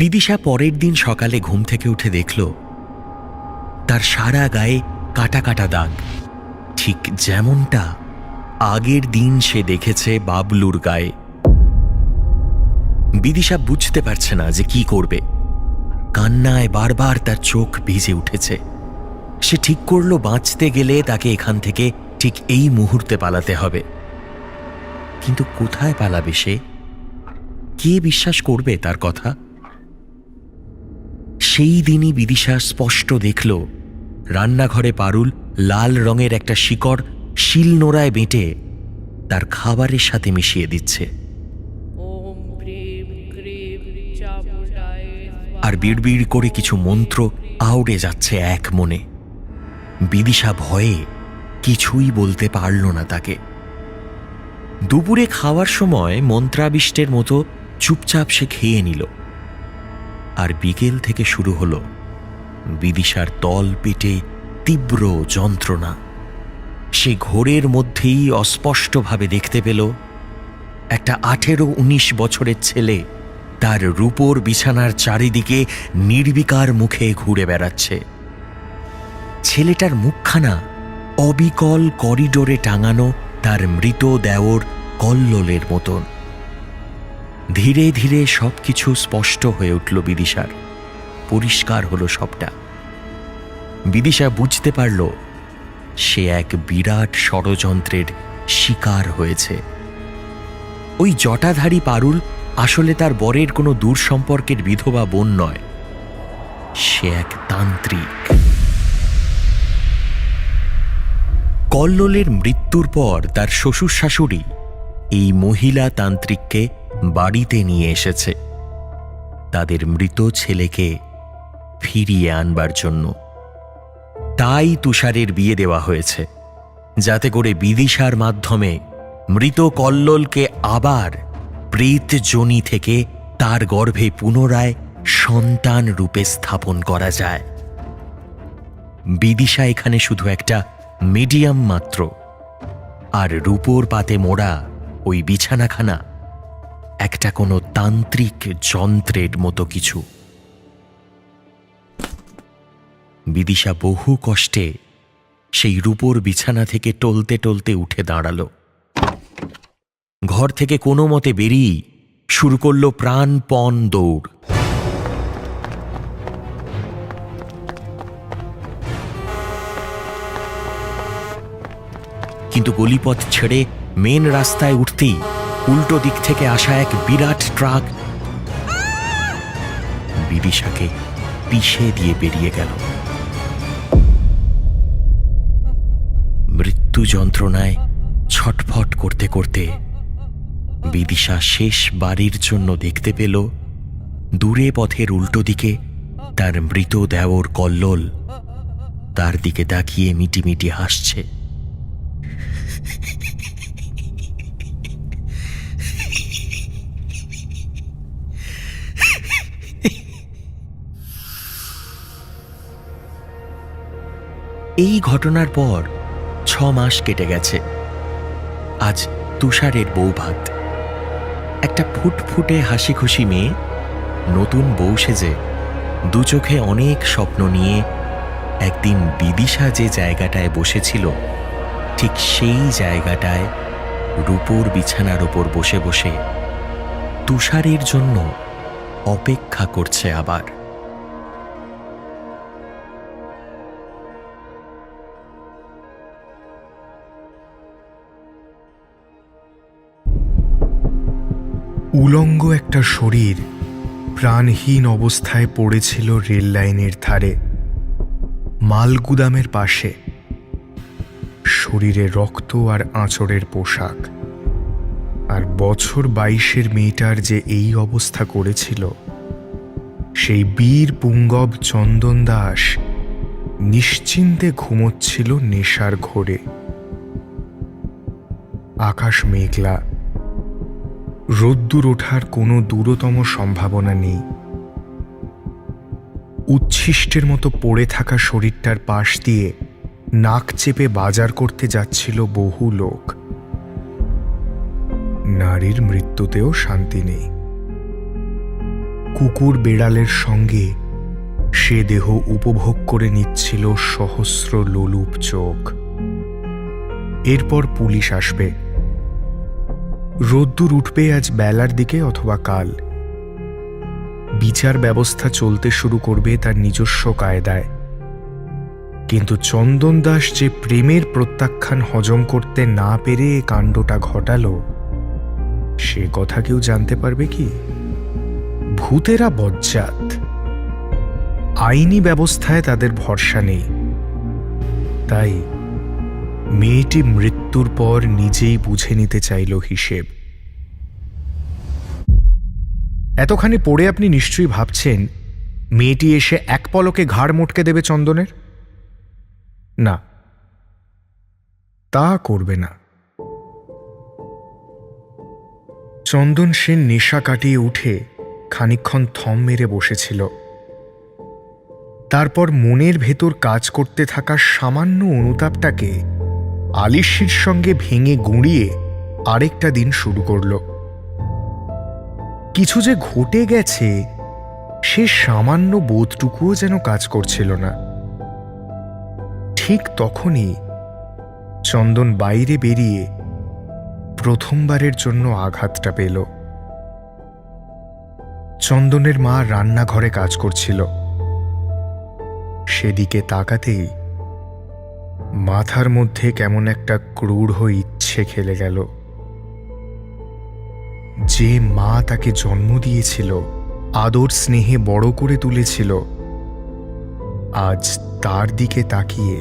S5: বিদিশা পরের দিন সকালে ঘুম থেকে উঠে দেখল তার সারা গায়ে কাটা কাটা দাগ, ঠিক যেমনটা আগের দিন সে দেখেছে বাবলুর গায়ে। বিদিশা বুঝতে পারছে না যে কি করবে। কান্নায় বারবার তার চোখ ভিজে উঠেছে। সে ঠিক করল বাঁচতে গেলে তাকে এখান থেকে ঠিক এই মুহূর্তে পালাতে হবে। কিন্তু কোথায় পালাবে সে? কে বিশ্বাস করবে তার কথা? সেই দিনই বিদিশা স্পষ্ট দেখল রান্নাঘরে পারুল লাল রঙের একটা শিকড় শিলনোড়ায় বেটে তার খাবারের সাথে মিশিয়ে দিচ্ছে, আর বিড়বিড় করে কিছু মন্ত্র আউড়ে যাচ্ছে এক মনে। বিদিশা ভয়ে কিছুই বলতে পারল না তাকে। দুপুরে খাওয়ার সময় মন্ত্রাবিষ্টের মতো চুপচাপ সে খেয়ে নিল। আর বিকেল থেকে শুরু হলো বিদিশার তল পেটে তীব্র যন্ত্রণা। সে ঘোরের মধ্যেই অস্পষ্টভাবে দেখতে পেল একটা 18-19 বছরের ছেলে তার রূপোর বিছানার চারিদিকে নির্বিকার মুখে ঘুরে বেড়াচ্ছে। ছেলেটার মুখখানা অবিকল করিডোরে টাঙানো তার মৃত দেওর কল্লোলের মতন। ধীরে ধীরে সবকিছু স্পষ্ট হয়ে উঠল বিদিশার, পরিষ্কার হলো সবটা। বিদিশা বুঝতে পারল সে এক বিরাট ষড়যন্ত্রের শিকার হয়েছে। ওই জটাধারী পারুল আসলে তার বরের কোনো দূর সম্পর্কের বিধবা বোন নয়, সে এক তান্ত্রিক। কল্লোলের মৃত্যুর পর তার শ্বশুর শাশুড়ি এই মহিলা তান্ত্রিককে বাড়িতে নিয়ে এসেছে তাদের মৃত ছেলেকে ফিরিয়ে আনবার জন্য। তাই তুষারের বিয়ে দেওয়া হয়েছে, যাতে করে বিদিশার মাধ্যমে মৃত কল্লোলকে আবার প্রেত যোনি থেকে তার গর্ভে পুনরায় সন্তান রূপে স্থাপন করা যায়। বিদিশা এখানে শুধু একটা মিডিয়াম মাত্র, আর রূপোর পাতে মোড়া ওই বিছানাখানা একটা কোনো তান্ত্রিক যন্ত্রের মতো কিছু। বিদিশা বহু কষ্টে সেই রূপোর বিছানা থেকে টলতে টলতে উঠে দাঁড়ালো। ঘর থেকে কোনো মতে বেরিয়ে শুরু করল প্রাণপণ দৌড়। কিন্তু গলিপথ ছেড়ে মেন রাস্তায় উঠতেই উল্টো দিক থেকে আসা এক বিরাট ট্রাক বিদিশাকে পিষে দিয়ে বেরিয়ে গেল। মৃত্যু যন্ত্রণায় ছটফট করতে করতে বিদিশা শেষ বাড়ির জন্য দেখতে পেল দূরে পথের উল্টো দিকে তার মৃত দেওর কল্লোল তার দিকে তাকিয়ে মিটিমিটি হাসছে। এই ঘটনার পর 6 মাস কেটে গেছে। আজ তুষারের বৌভাত। একটা ফুটফুটে হাসি খুশি মেয়ে নতুন বউ সেজে দু চোখে অনেক স্বপ্ন নিয়ে একদিন বিদিশা যে জায়গাটায় বসেছিল ঠিক সেই জায়গাটায় রূপোর বিছানার ওপর বসে বসে তুষারের জন্য অপেক্ষা করছে আবার।
S2: উলঙ্গ একটা শরীর প্রাণহীন অবস্থায় পড়েছিল রেল লাইনের ধারে, মালগুদামের পাশে। শরীরে রক্ত আর আঁচড়ের পোশাক। আর বছর 22-এর মেয়েটার যে এই অবস্থা করেছিল, সেই বীর পুঙ্গব চন্দন দাস নিশ্চিন্তে ঘুমোচ্ছিল নেশার ঘোরে। আকাশ মেঘলা, রোদ্দুর ওঠার কোনো দূরতম সম্ভাবনা নেই। উচ্ছিষ্টের মতো পড়ে থাকা শরীরটার পাশ দিয়ে নাক চেপে বাজার করতে যাচ্ছিল বহু লোক। নারীর মৃত্যুতেও শান্তি নেই। কুকুর বেড়ালের সঙ্গে সে দেহ উপভোগ করে নিচ্ছিল সহস্র লোলুপ চোখ। এরপর পুলিশ আসবে। রোদ্দুর উঠবে আজ বেলার দিকে অথবা কাল। বিচার ব্যবস্থা চলতে শুরু করবে তার নিজস্ব কায়দায়। কিন্তু চন্দন দাস যে প্রেমের প্রত্যাখ্যান হজম করতে না পেরে এ কাণ্ডটা ঘটালো, সে কথা কেউ জানতে পারবে কি? ভূতেরা বজ্জাত। আইনি ব্যবস্থায় তাদের ভরসা নেই। তাই মেয়েটি মৃত্যুর পর নিজেই বুঝে নিতে চাইল হিসেব। এতখানি পড়ে আপনি নিশ্চয়ই ভাবছেন মেয়েটি এসে এক পলকে ঘাড় মোটকে দেবে চন্দনের। না, তা করবে না। চন্দন সেন নেশা কাটিয়ে উঠে খানিকক্ষণ থম মেরে বসেছিল। তারপর মনের ভেতর কাজ করতে থাকা সামান্য অনুতাপটাকে আলিশির সঙ্গে ভেঙে গুঁড়িয়ে আরেকটা দিন শুরু করল। কিছু যে ঘটে গেছে সে সামান্য বোধটুকুও যেন কাজ করছিল না। ঠিক তখনই চন্দন বাইরে বেরিয়ে প্রথমবারের জন্য আঘাতটা পেল। চন্দনের মা রান্নাঘরে কাজ করছিল। সেদিকে তাকাতেই মাথার মধ্যে কেমন একটা ক্রূঢ় ইচ্ছে খেলে গেল। যে মা তাকে জন্ম দিয়েছিল, আদর স্নেহে বড় করে তুলেছিল, আজ তার দিকে তাকিয়ে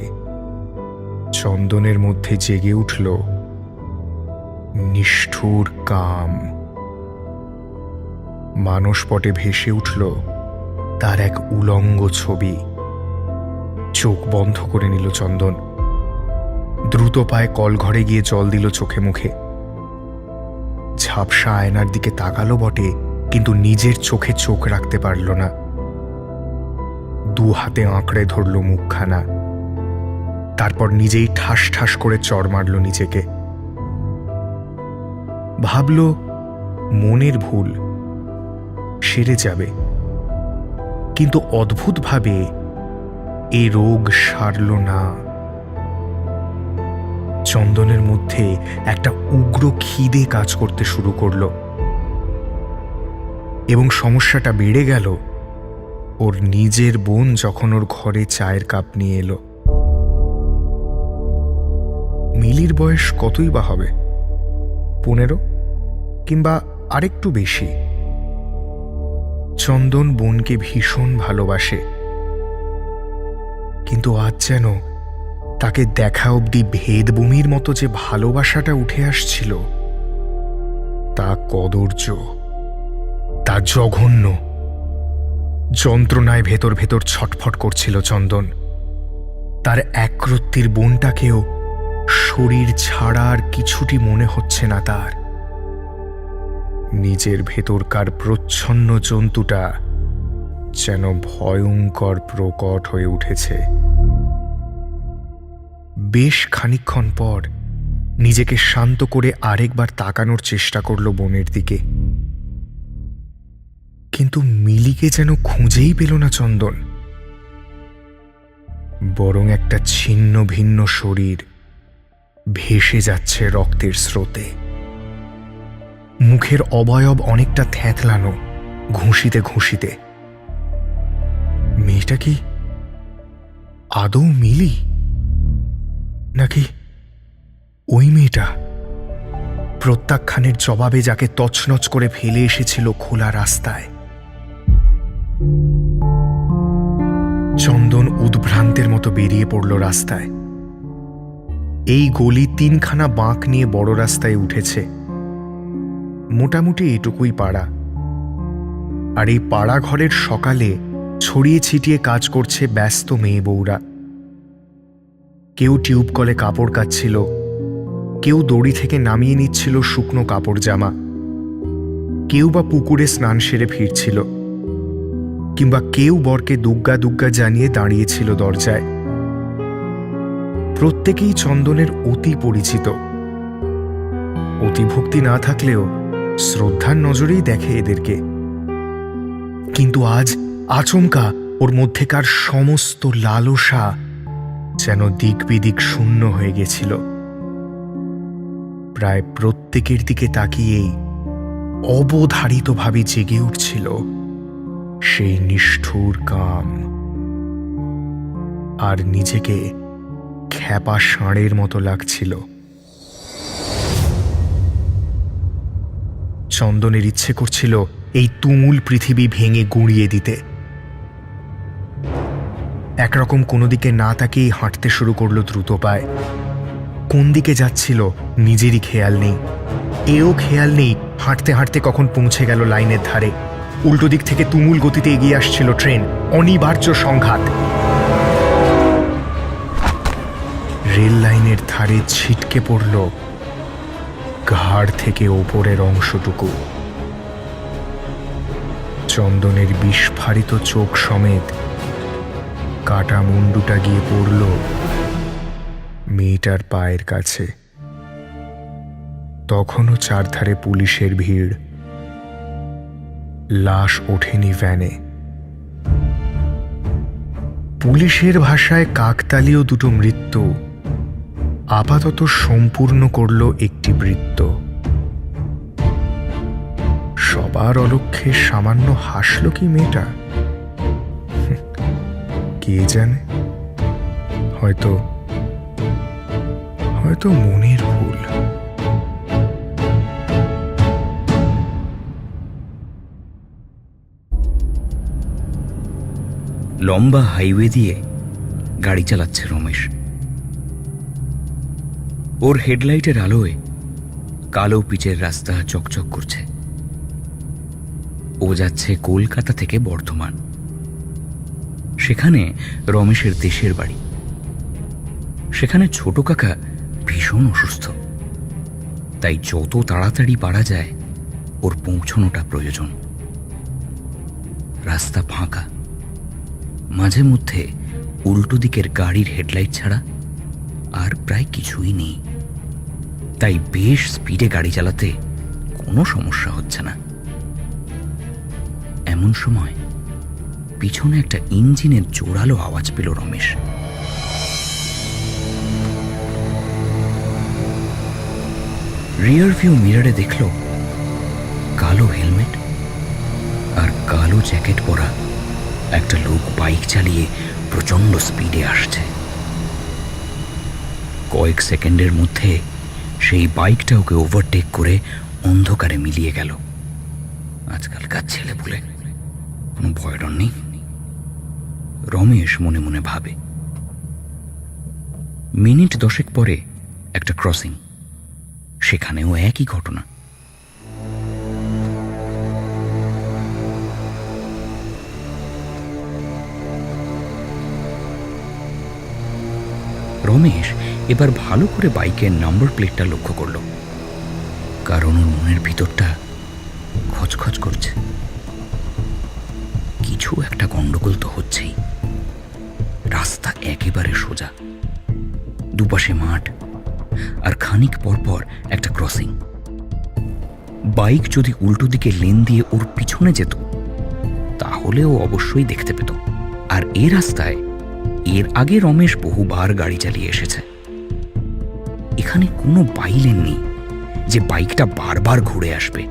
S2: চন্দনের মধ্যে জেগে উঠল নিষ্ঠুর কাম। মানসপটে ভেসে উঠল তার এক উলঙ্গ ছবি। চোখ বন্ধ করে নিল চন্দন। দ্রুত পায়ে কলঘরে গিয়ে জল দিল চোখে মুখে। ঝাপসা আয়নার দিকে তাকালো বটে, কিন্তু নিজের চোখে চোখ রাখতে পারল না। দু হাতে আঁকড়ে ধরল মুখখানা। তারপর নিজেই ঠাস ঠাস করে চড় মারল নিজেকে। ভাবল মনের ভুল, সেরে যাবে। কিন্তু অদ্ভুতভাবে এ রোগ সারল না। চন্দনের মধ্যে একটা উগ্র খিদে কাজ করতে শুরু করল, এবং সমস্যাটা বেড়ে গেল ওর নিজের বোন যখন ওর ঘরে চায়ের কাপ নিয়ে এলো। মিলির বয়স কতই বা হবে, 15 কিংবা আরেকটু বেশি। চন্দন বোনকে ভীষণ ভালোবাসে, কিন্তু আজ যেন তাকে দেখা অবধি ভেদভূমির মতো যে ভালোবাসাটা উঠে আসছিল, তা কদর্য, তা জঘন্য। যন্ত্রণায় ভেতর ভেতর ছটফট করছিল চন্দন। তার একরত্তির বোনটাকেও শরীর ছাড়া আর কিছুটি মনে হচ্ছে না তার। নিজের ভেতরকার প্রচ্ছন্ন জন্তুটা যেন ভয়ঙ্কর প্রকট হয়ে উঠেছে। বেশ খানিকক্ষণ পর নিজেকে শান্ত করে আরেকবার তাকানোর চেষ্টা করল বোনের দিকে, কিন্তু মিলিকে যেন খুঁজেই পেল না চন্দন। বরং একটা ছিন্ন ভিন্ন শরীর ভেসে যাচ্ছে রক্তের স্রোতে। মুখের অবয়ব অনেকটা থ্যাতলানো, ঘুষিতে ঘুষিতে। মেয়েটা কি আদৌ মিলি, নাকি ওই মেয়েটা প্রত্যাখ্যানের জবাবে যাকে তছনছ করে ফেলে এসেছিল খোলা রাস্তায়? চন্দন উদ্ভ্রান্তের মতো বেরিয়ে পড়ল রাস্তায়। এই গলি 3খানা বাঁক নিয়ে বড় রাস্তায় উঠেছে। মোটামুটি এটুকুই পাড়া। আর এই পাড়া ঘরের সকালে ছড়িয়ে ছিটিয়ে কাজ করছে ব্যস্ত মেয়ে বউরা। কেউ টিউব কলে কাপড় কাচ্ছিল, কেউ দড়ি থেকে নামিয়ে নিচ্ছিল শুকনো কাপড় জামা, কেউ বা পুকুরে স্নান সেরে ফিরছিল, কিংবা কেউ বরকে দুগ্গা দুগ্গা জানিয়ে দাঁড়িয়েছিল দরজায়। প্রত্যেকেই চন্দনের অতি পরিচিত। অতিভক্তি না থাকলেও শ্রদ্ধার নজরেই দেখে এদেরকে। কিন্তু আজ আচমকা ওর মধ্যেকার সমস্ত লালসা যেন দিক বিদিক শূন্য হয়ে গেছিল। প্রায় প্রত্যেকের দিকে তাকিয়েই অবধারিতভাবে জেগে উঠছিল সেই নিষ্ঠুর কাম। আর নিজেকে খ্যাপা ষাঁড়ের মতো লাগছিল। চন্দনের ইচ্ছে করছিল এই তুমুল পৃথিবী ভেঙে গুঁড়িয়ে দিতে। একরকম কোনো দিকে না তাকিয়েই হাঁটতে শুরু করলো দ্রুত পায়। কোন দিকে যাচ্ছিল নিজেরই খেয়াল নেই। এও খেয়াল নেই হাঁটতে হাঁটতে কখন পৌঁছে গেল লাইনের ধারে। উল্টো দিক থেকে তুমুল গতিতে এগিয়ে আসছিল ট্রেন, অনিবার্য সংঘাত। রেল লাইনের ধারে ছিটকে পড়ল ঘাড় থেকে ওপরের অংশটুকু। চন্দনের বিস্ফারিত চোখ সমেত কাটা মুন্ডুটা গিয়ে পড়ল মেয়েটার পায়ের কাছে। তখনও চারধারে পুলিশের ভিড়। লাশ ওঠেনি ভ্যানে। পুলিশের ভাষায় কাকতালীয় দুটো মৃত্যু আপাতত সম্পূর্ণ করল একটি বৃত্ত। সবার অলক্ষ্যে সামান্য হাসল কি মেয়েটা? কে জানে, হয়তো মনের ভুল।
S11: লম্বা হাইওয়ে দিয়ে গাড়ি চালাচ্ছে রমেশ। ওর হেডলাইটের আলোয় কালো পিচের রাস্তা চকচক করছে। ও যাচ্ছে কলকাতা থেকে বর্ধমান। সেখানে রমেশের দেশের বাড়ি। সেখানে ছোট কাকা ভীষণ অসুস্থ, তাই যত তাড়াতাড়ি পারা যায় ওর পৌঁছানোটা প্রয়োজন। রাস্তা ফাঁকা, মাঝে মধ্যে উল্টো দিকের গাড়ির হেডলাইট ছাড়া আর প্রায় কিছুই নেই। তাই বেশ স্পিডে গাড়ি চালাতে কোনো সমস্যা হচ্ছে না। এমন সময় পিছনে একটা ইঞ্জিনের জোরালো আওয়াজ পেল রমেশ। রিয়ার ভিউ মিররে দেখল কালো হেলমেট আর কালো জ্যাকেট পরা একটা লোক বাইক চালিয়ে প্রচন্ড স্পিডে আসছে। কয়েক সেকেন্ডের মধ্যে সেই বাইকটা ওকে ওভারটেক করে অন্ধকারে মিলিয়ে গেল। আজকালকার ছেলে বলে কোনো ভয় ডর নেই, রমেশ মনে মনে ভাবে। মিনিট 10 পরে একটা ক্রসিং, সেখানেও একই ঘটনা। রমেশ এবার ভালো করে বাইকের নাম্বার প্লেটটা লক্ষ্য করল, কারণ ওর মনের ভিতরটা খচখচ করছে। কিছু একটা গন্ডগোল তো হচ্ছেই। রাস্তা একেবারে সোজা, দুপাশে মাঠ, আর খানিক পরপর একটা ক্রসিং। বাইক যদি উল্টো দিকে লেন দিয়ে ওর পিছনে যেত তাহলে ও অবশ্যই দেখতে পেত। আর এ রাস্তায় এর আগে রমেশ বহুবার গাড়ি চালিয়ে এসেছে। এখানে কোনো বাইলেন নেই যে বাইকটা বারবার ঘুরে আসবে।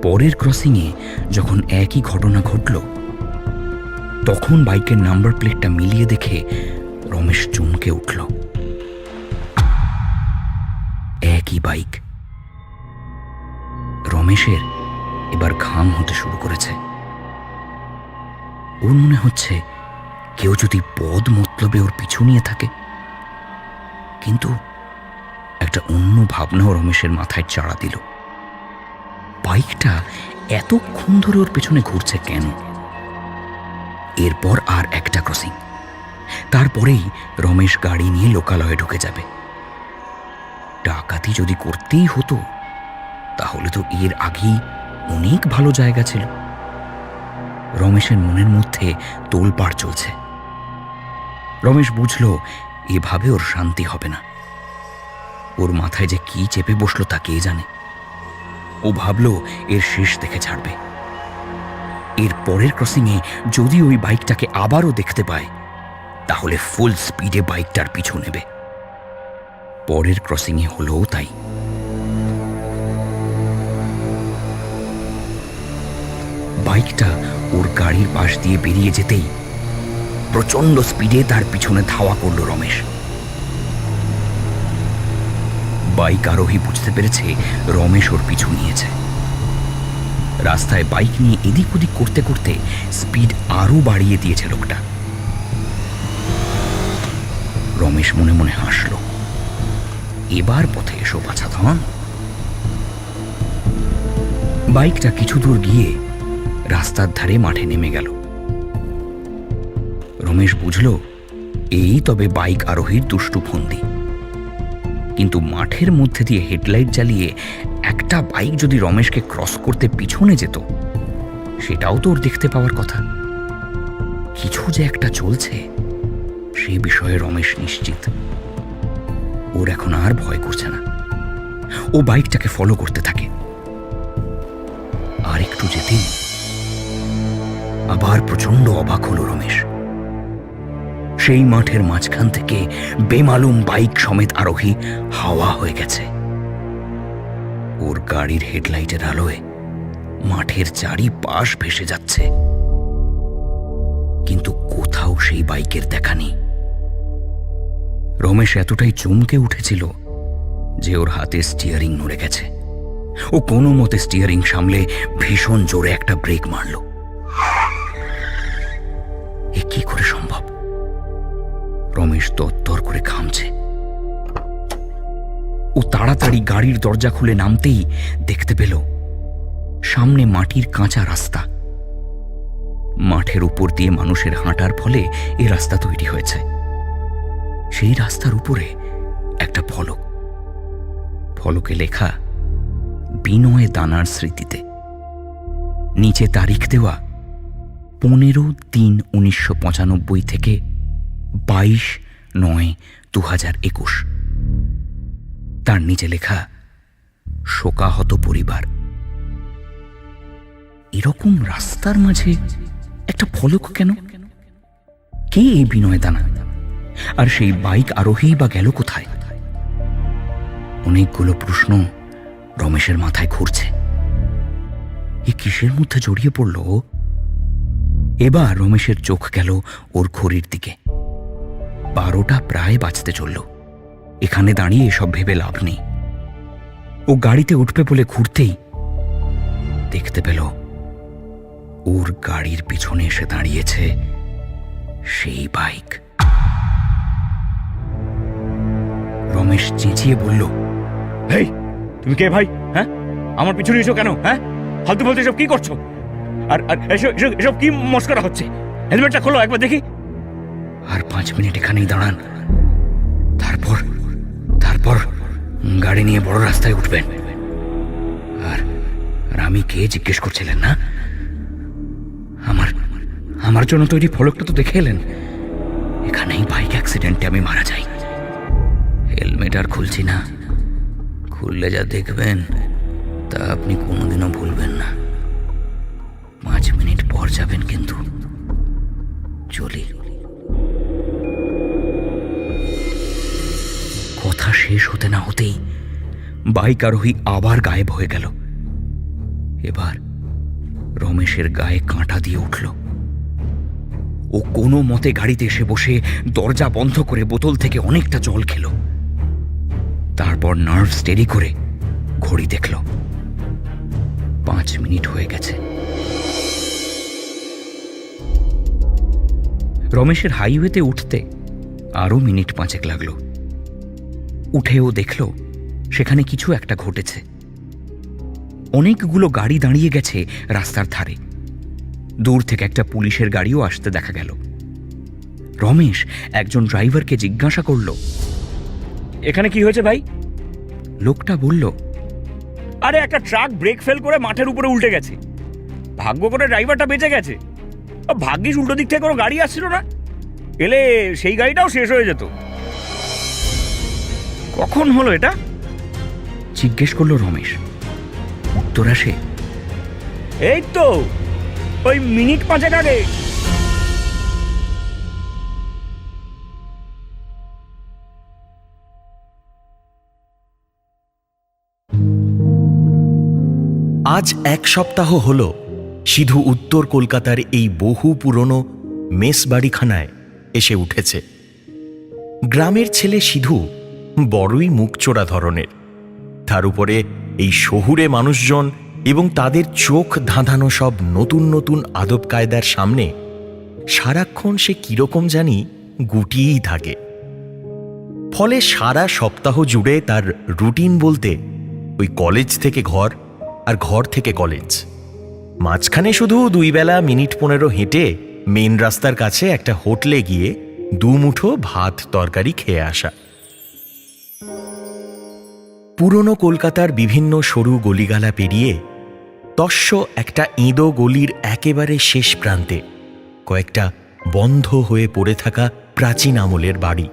S11: পরের ক্রসিংয়ে যখন একই ঘটনা ঘটল, তখন বাইকের নাম্বার প্লেটটা মিলিয়ে দেখে রমেশ চমকে উঠল। একই বাইক। রমেশের এবার ঘাম হতে শুরু করেছে। ওর মনে হচ্ছে কেউ যদি পদ মতলবে ওর পিছু নিয়ে থাকে। কিন্তু একটা অন্য ভাবনাও রমেশের মাথায় চাড়া দিল। বাইকটা এতক্ষণ ধরে ওর পেছনে ঘুরছে কেন? এরপর আর একটা ক্রসিং, তারপরেই রমেশ গাড়ি নিয়ে লোকালয়ে ঢুকে যাবে। ডাকাতি যদি করতেই হতো তাহলে তো এর আগেই অনেক ভালো জায়গা ছিল। রমেশের মনের মধ্যে তোলপাড় চলছে। রমেশ বুঝল এভাবে ওর শান্তি হবে না। ওর মাথায় যে কি চেপে বসলো তা কে জানে। ও ভাবল এর শেষ দেখে ছাড়বে। এর পরের ক্রসিংয়ে যদি ওই বাইকটাকে আবারও দেখতে পায় তাহলে ফুল স্পিডে বাইকটার পিছু নেবে। পরের ক্রসিংয়ে হলো তাই। বাইকটা ওর গাড়ির পাশ দিয়ে বেরিয়ে যেতেই প্রচন্ড স্পিডে তার পিছনে ধাওয়া করল রমেশ। বাইক আরোহী বুঝতে পেরেছে রমেশ ওর পিছু নিয়েছে। রাস্তায় বাইক নিয়ে এদিক ওদিক করতে করতে স্পিড আরো বাড়িয়ে দিয়েছে লোকটা। রমেশ মনে মনে হাসল। এবার পথে এসো বাছা ধন। বাইকটা কিছু দূর গিয়ে রাস্তার ধারে মাঠে নেমে গেল। রমেশ বুঝল এই তবে বাইক আরোহীর দুষ্টু ফন্দি। কিন্তু মাঠের মধ্যে দিয়ে হেডলাইট জ্বালিয়ে একটা বাইক যদি রমেশকে ক্রস করতে পিছনে যেত সেটাও তো ওর দেখতে পাওয়ার কথা। কিছু যে একটা চলছে সে বিষয়ে রমেশ নিশ্চিত। ওর এখন আর ভয় করছে না। ও বাইকটাকে ফলো করতে থাকে। আর একটু যেতেই আবার প্রচন্ড অবাক হলো রমেশ। সেই মাঠের মাঝখান থেকে বেমালুম বাইক সমেত আরোহী হাওয়া হয়ে গেছে। ওর গাড়ির হেডলাইটের আলোয় মাঠের চারিপাশ ভেসে যাচ্ছে, কিন্তু কোথাও সেই বাইকের দেখা নেই। রমেশ এতটাই চমকে উঠেছিল যে ওর হাতে স্টিয়ারিং নড়ে গেছে। ও কোনো মতে স্টিয়ারিং সামলে ভীষণ জোরে একটা ব্রেক মারল। এ কি করে সম্ভব? রমেশ তরতর করে ঘামছে। ও তাড়াতাড়ি গাড়ির দরজা খুলে নামতেই দেখতে পেল সামনে মাটির কাঁচা রাস্তা। মাঠের উপর দিয়ে মানুষের হাঁটার ফলে এই রাস্তা তৈরি হয়েছে। সেই রাস্তার উপরে একটা ফলক, ফলকে লেখা বিনয় দানার স্মৃতিতে। নিচে তারিখ দেওয়া 15/3/1995 থেকে 22/9/2021। তার নিচে লেখা শোকাহত পরিবার। এরকম রাস্তার মাঝে একটা ফলক কেন? কে এই বিনয় দানা? আর সেই বাইক আরোহী বা গেল কোথায়? অনেকগুলো প্রশ্ন রমেশের মাথায় ঘুরছে। এ কিসের মধ্যে জড়িয়ে পড়ল? এবার রমেশের চোখ গেল ওর ঘড়ির দিকে। 12টা প্রায় বাজতে চলল। এখানে দাঁড়িয়ে এসব ভেবে লাভ নেই। ও গাড়িতে উঠবে বলে ঘুরতেই দেখতে পেল ওর গাড়ির পিছনে এসে দাঁড়িয়েছে সেই বাইক। রমেশ চেঁচিয়ে বলল,
S9: এই তুমি কে ভাই? হ্যাঁ, আমার পিছনে এসো কেন? হ্যাঁ, ফালতু ফালতু এসব কি করছো? আর এসব কি মস্করা হচ্ছে? হেলমেটটা খোলো একবার দেখি।
S11: আর 5 5 মিনিট এখানেই দাঁড়ান, তারপর তারপর গাড়ি নিয়ে বড় রাস্তায় উঠবেন। আর আর আমি কে জিজ্ঞেস করছিলেন না? আমার জন্য তৈরি ফলকটা তো দেখে এলেন। এখানেই বাইক অ্যাক্সিডেন্টে আমি মারা যাই। হেলমেট আর খুলছি না, খুললে যা দেখবেন তা আপনি কোনোদিনও ভুলবেন না। 5 মিনিট পর যাবেন কিন্তু। চলি। কথা শেষ হতে না হতেই বাইক আরোহী আবার গায়েব হয়ে গেল। এবার রমেশের গায়ে কাঁটা দিয়ে উঠল। ও কোনো মতে গাড়িতে এসে বসে দরজা বন্ধ করে বোতল থেকে অনেকটা জল খেল। তারপর নার্ভ স্টেডি করে ঘড়ি দেখল, 5 মিনিট হয়ে গেছে। রমেশের হাইওয়েতে উঠতে আরো মিনিট 5 লাগলো। উঠেও দেখল সেখানে কিছু একটা ঘটেছে। অনেকগুলো গাড়ি দাঁড়িয়ে গেছে রাস্তার ধারে। দূর থেকে একটা পুলিশের গাড়িও আসতে দেখা গেল। রমেশ একজন ড্রাইভারকে জিজ্ঞাসা করল,
S5: এখানে কি হয়েছে ভাই?
S11: লোকটা বলল,
S5: আরে একটা ট্রাক ব্রেক ফেল করে মাঠের উপরে উল্টে গেছে। ভাগ্য করে ড্রাইভারটা বেঁচে গেছে। ভাগ্যিস উল্টো দিক থেকে কোনো গাড়ি আসছিল না, এলে সেই গাড়িটাও শেষ হয়ে যেত। কখন হলো এটা?
S11: জিজ্ঞেস করলো রমেশ। উত্তর আসে,
S5: এই তো ওই মিনিট 5 আগে। আজ 1 সপ্তাহ হলো সিধু উত্তর কলকাতার এই বহু পুরনো মেস বাড়িখানায় এসে উঠেছে। গ্রামের ছেলে সিধু বড়ই মুখচোরা ধরনের। তার উপরে এই শহুরে মানুষজন এবং তাদের চোখ ধাঁধানো সব নতুন নতুন আদব কায়দার সামনে সারাক্ষণ সে কিরকম জানি গুটিয়েই থাকে। ফলে সারা সপ্তাহ জুড়ে তার রুটিন বলতে ওই কলেজ থেকে ঘর আর ঘর থেকে কলেজ, মাঝখানে শুধু 2 বেলা মিনিট 15 হেঁটে মেন রাস্তার কাছে একটা হোটেলে গিয়ে 2 মুঠো ভাত তরকারি খেয়ে আসা। পুরনো কলকাতার বিভিন্ন সরু গলিগালা পেরিয়ে তস্য একটা ইঁদো গলির একেবারে শেষ প্রান্তে কয়েকটা বন্ধ হয়ে পড়ে থাকা প্রাচীন আমলের বাড়ি।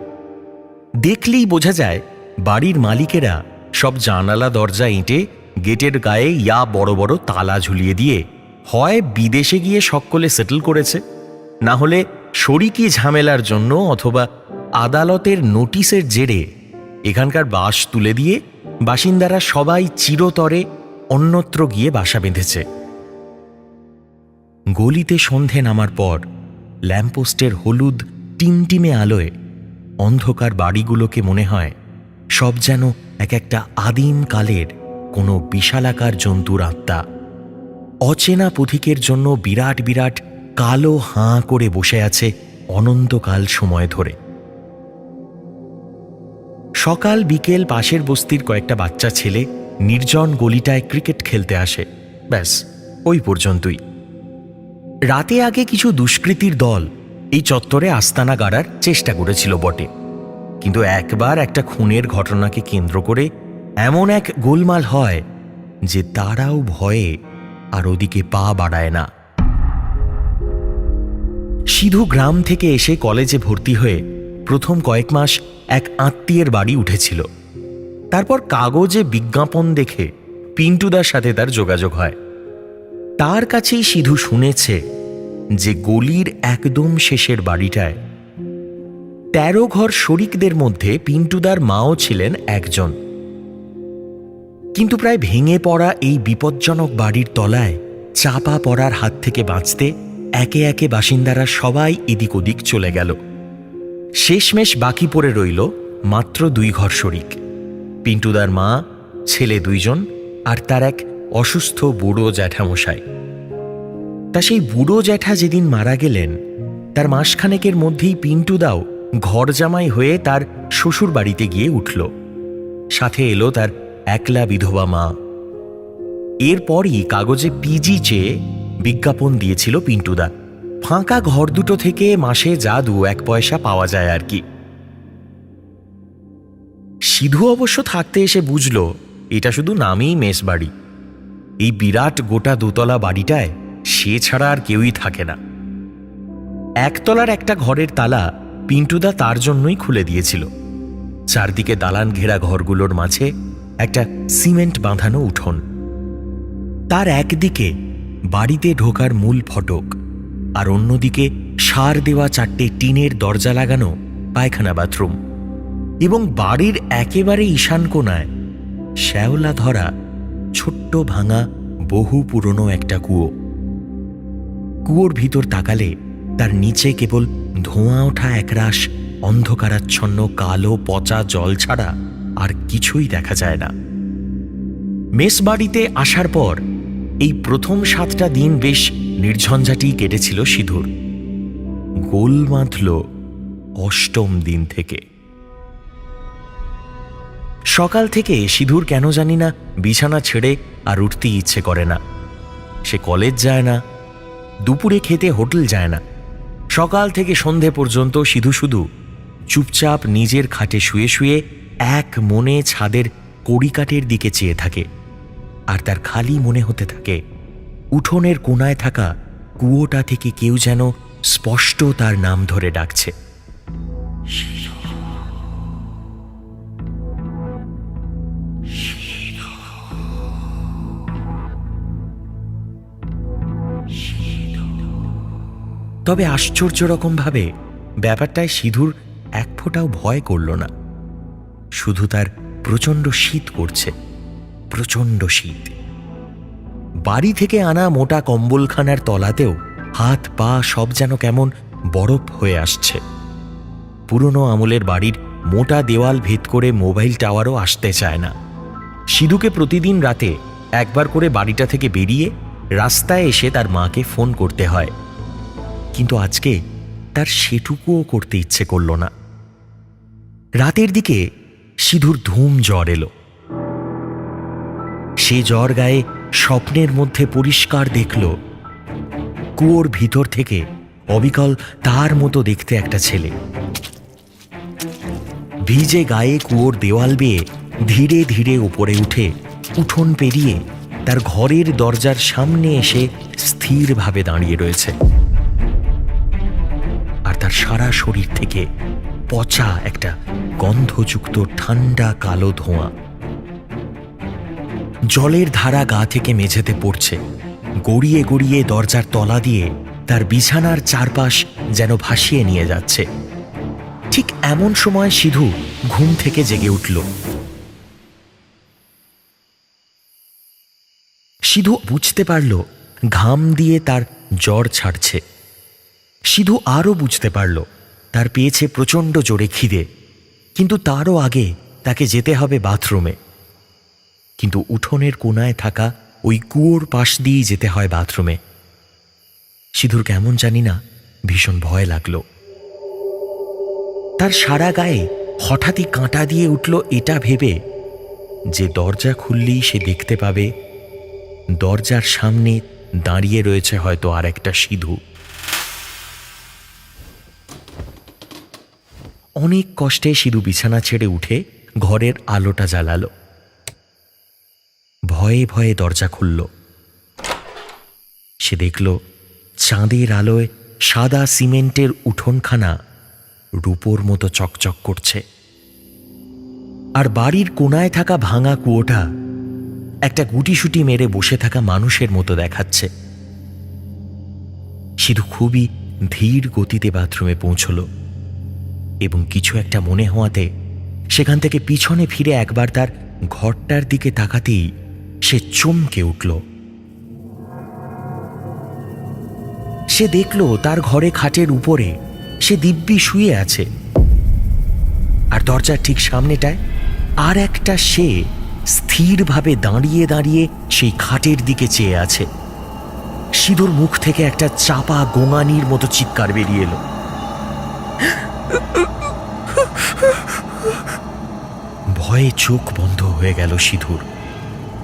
S5: দেখলেই বোঝা যায় বাড়ির মালিকেরা সব জানালা দরজা এঁটে গেটের গায়ে বড় বড় তালা ঝুলিয়ে দিয়ে হয় বিদেশে গিয়ে সকলে সেটেল করেছে, না হলে শরিকি ঝামেলার জন্য অথবা আদালতের নোটিশের জেরে এখানকার বাস তুলে দিয়ে বাসিন্দারা সবাই চিরতরে অন্যত্র গিয়ে বাসা বেঁধেছে। গলিতে সন্ধে নামার পর ল্যাম্পপোস্টের হলুদ টিমটিমে আলোয় অন্ধকার বাড়িগুলোকে মনে হয় সব যেন এক একটা আদিম কালের কোনো বিশালাকার জন্তুর আত্মা, অচেনা পথিকের জন্য বিরাট বিরাট কালো হাঁ করে বসে আছে অনন্তকাল সময় ধরে। সকাল বিকেল পাশের বস্তির কয়েকটা বাচ্চা ছেলে নির্জন গলিটায় ক্রিকেট খেলতে আসে, ব্যাস ওই পর্যন্তই। রাতে আগে কিছু দুষ্কৃতীর দল এই চত্বরে আস্তানা গাড়ার চেষ্টা করেছিল বটে, কিন্তু একবার একটা খুনের ঘটনাকে কেন্দ্র করে এমন এক গোলমাল হয় যে তারাও ভয়ে আর ওদিকে পা বাড়ায় না। সিধু গ্রাম থেকে এসে কলেজে ভর্তি হয়ে প্রথম কয়েক মাস এক আত্মীয়ের বাড়ি উঠেছিল। তারপর কাগজে বিজ্ঞাপন দেখে পিন্টুদার সাথে তার যোগাযোগ হয়। তার কাছেই সিধু শুনেছে যে গলির একদম শেষের বাড়িটায় 13 ঘর শরিকদের মধ্যে পিন্টুদার মাও ছিলেন একজন। কিন্তু প্রায় ভেঙে পড়া এই বিপজ্জনক বাড়ির তলায় চাপা পড়ার হাত থেকে বাঁচতে একে একে বাসিন্দারা সবাই এদিক ওদিক চলে গেল। শেষমেশ বাকি পড়ে রইল মাত্র 2 ঘর শরিক, পিন্টুদার মা, ছেলে 2 জন আর তার এক অসুস্থ বুড়ো জ্যাঠামশাই। তা সেই বুড়ো জ্যাঠা যেদিন মারা গেলেন তার মাসখানেকের মধ্যেই পিন্টুদাও ঘর জামাই হয়ে তার শ্বশুর বাড়িতে গিয়ে উঠল। সাথে এলো তার একলা বিধবা মা। এরপরই কাগজে পিজি চেয়ে বিজ্ঞাপন দিয়েছিল পিন্টুদা। ফাঁকা ঘর দুটো থেকে মাসে যা 2-1 পয়সা পাওয়া যায় আর কি। সিধু অবশ্য থাকতে এসে বুঝল এটা শুধু নামেই মেস বাড়ি। এই বিরাট গোটা 2তলা বাড়িটায় সে ছাড়া আর কেউই থাকে না। 1তলার একটা ঘরের তালা পিন্টুদা তার জন্যই খুলে দিয়েছিল। চারদিকে দালান ঘেরা ঘরগুলোর মাঝে একটা সিমেন্ট বাঁধানো উঠোন। তার একদিকে বাড়িতে ঢোকার মূল ফটক, আর অন্যদিকে সার দেওয়া 4টে টিনের দরজা লাগানো পায়খানা বাথরুম, এবং বাড়ির একেবারে ঈশান কোণায় শ্যাওলা ধরা ছোট্ট ভাঙা বহু পুরনো একটা কুয়ো। কুয়োর ভিতর তাকালে তার নিচে কেবল ধোঁয়া ওঠা একরাশ অন্ধকারাচ্ছন্ন কালো পচা জল ছাড়া আর কিছুই দেখা যায় না। মেস বাড়িতে আসার পর এই প্রথম 7টা দিন বেশ নির্ঝঞ্ঝাটি কেটেছিল সিধুর। গোল বাঁধল 8ম দিন থেকে। সকাল থেকে সিধুর কেন জানি না বিছানা ছেড়ে আর উঠতে ইচ্ছে করে না। সে কলেজ যায় না, দুপুরে খেতে হোটেল যায় না। সকাল থেকে সন্ধে পর্যন্ত সিধু শুধু চুপচাপ নিজের খাটে শুয়ে শুয়ে এক মনে ছাদের কড়িকাঠের দিকে চেয়ে থাকে, আর তার খালি মনে হতে থাকে উঠোনের কোণায় থাকা কুয়োটা থেকে কেউ যেন স্পষ্ট তার নাম ধরে ডাকছে। তবে আশ্চর্য রকমভাবে ব্যাপারটায় সিধুর এক ফোঁটাও ভয় করল না। শুধু তার প্রচণ্ড শীত করছে, প্রচণ্ড শীত। বাড়ি থেকে আনা মোটা কম্বলখানার তলাতেও হাত পা সব যেন কেমন বরফ হয়ে আসছে। পুরনো আমলের বাড়ির মোটা দেওয়াল ভেদ করে মোবাইল টাওয়ারও আসতে চায় না। সিধুকে প্রতিদিন রাতে একবার করে বাড়িটা থেকে বেরিয়ে রাস্তায় এসে তার মাকে ফোন করতে হয়, কিন্তু আজকে তার সেটুকুও করতে ইচ্ছে করল না। রাতের দিকে সিধুর ধুম জ্বর এলো। সে জ্বর গায়ে স্বপ্নের মধ্যে পরিষ্কার দেখল কুয়োর ভিতর থেকে অবিকল তার মতো দেখতে একটা ছেলে ভিজে গায়ে কুয়োর দেওয়াল বেয়ে ধীরে ধীরে উপরে উঠে উঠোন পেরিয়ে তার ঘরের দরজার সামনে এসে স্থিরভাবে দাঁড়িয়ে রয়েছে। আর তার সারা শরীর থেকে পচা একটা গন্ধযুক্ত ঠান্ডা কালো ধোঁয়া। জলের ধারা গা থেকে মেঝেতে পড়ছে, গড়িয়ে গড়িয়ে দরজার তলা দিয়ে তার বিছানার চারপাশ যেন ভাসিয়ে নিয়ে যাচ্ছে। ঠিক এমন সময় সিধু ঘুম থেকে জেগে উঠল। সিধু বুঝতে পারল ঘাম দিয়ে তার জ্বর ছাড়ছে। সিধু আরও বুঝতে পারল তার পেয়েছে প্রচণ্ড জোরে খিদে, কিন্তু তারও আগে তাকে যেতে হবে বাথরুমে। কিন্তু উঠোনের কোণায় থাকা ওই কুয়োর পাশ দিয়েই যেতে হয় বাথরুমে। সিধুর কেমন জানি না ভীষণ ভয় লাগল। তার সারা গায়ে হঠাৎই কাঁটা দিয়ে উঠল এটা ভেবে যে দরজা খুললেই সে দেখতে পাবে দরজার সামনে দাঁড়িয়ে রয়েছে হয়তো আর একটা সিধু। অনেক কষ্টে সিধু বিছানা ছেড়ে উঠে ঘরের আলোটা জ্বালালো। ভয়ে ভয়ে দরজা খুলল। সে দেখল চাঁদের আলোয় সাদা সিমেন্টের উঠোনখানা রূপোর মতো চকচক করছে, আর বাড়ির কোণায় থাকা ভাঙা কুয়োটা একটা গুটিসুটি মেরে বসে থাকা মানুষের মতো দেখাচ্ছে। সিধু খুবই ধীর গতিতে বাথরুমে পৌঁছল এবং কিছু একটা মনে হওয়াতে সেখান থেকে পিছনে ফিরে একবার তার ঘরটার দিকে তাকাতেই সে চমকে উঠল। সে দেখল তার ঘরে খাটের উপরে সে দিব্যি শুয়ে আছে, আর দরজার ঠিক সামনেটায় আর একটা সে স্থিরভাবে দাঁড়িয়ে দাঁড়িয়ে সেই খাটের দিকে চেয়ে আছে। সিধুর মুখ থেকে একটা চাপা গোঙানির মতো চিৎকার বেরিয়ে এলো। ভয়ে চোখ বন্ধ হয়ে গেল সিধুর,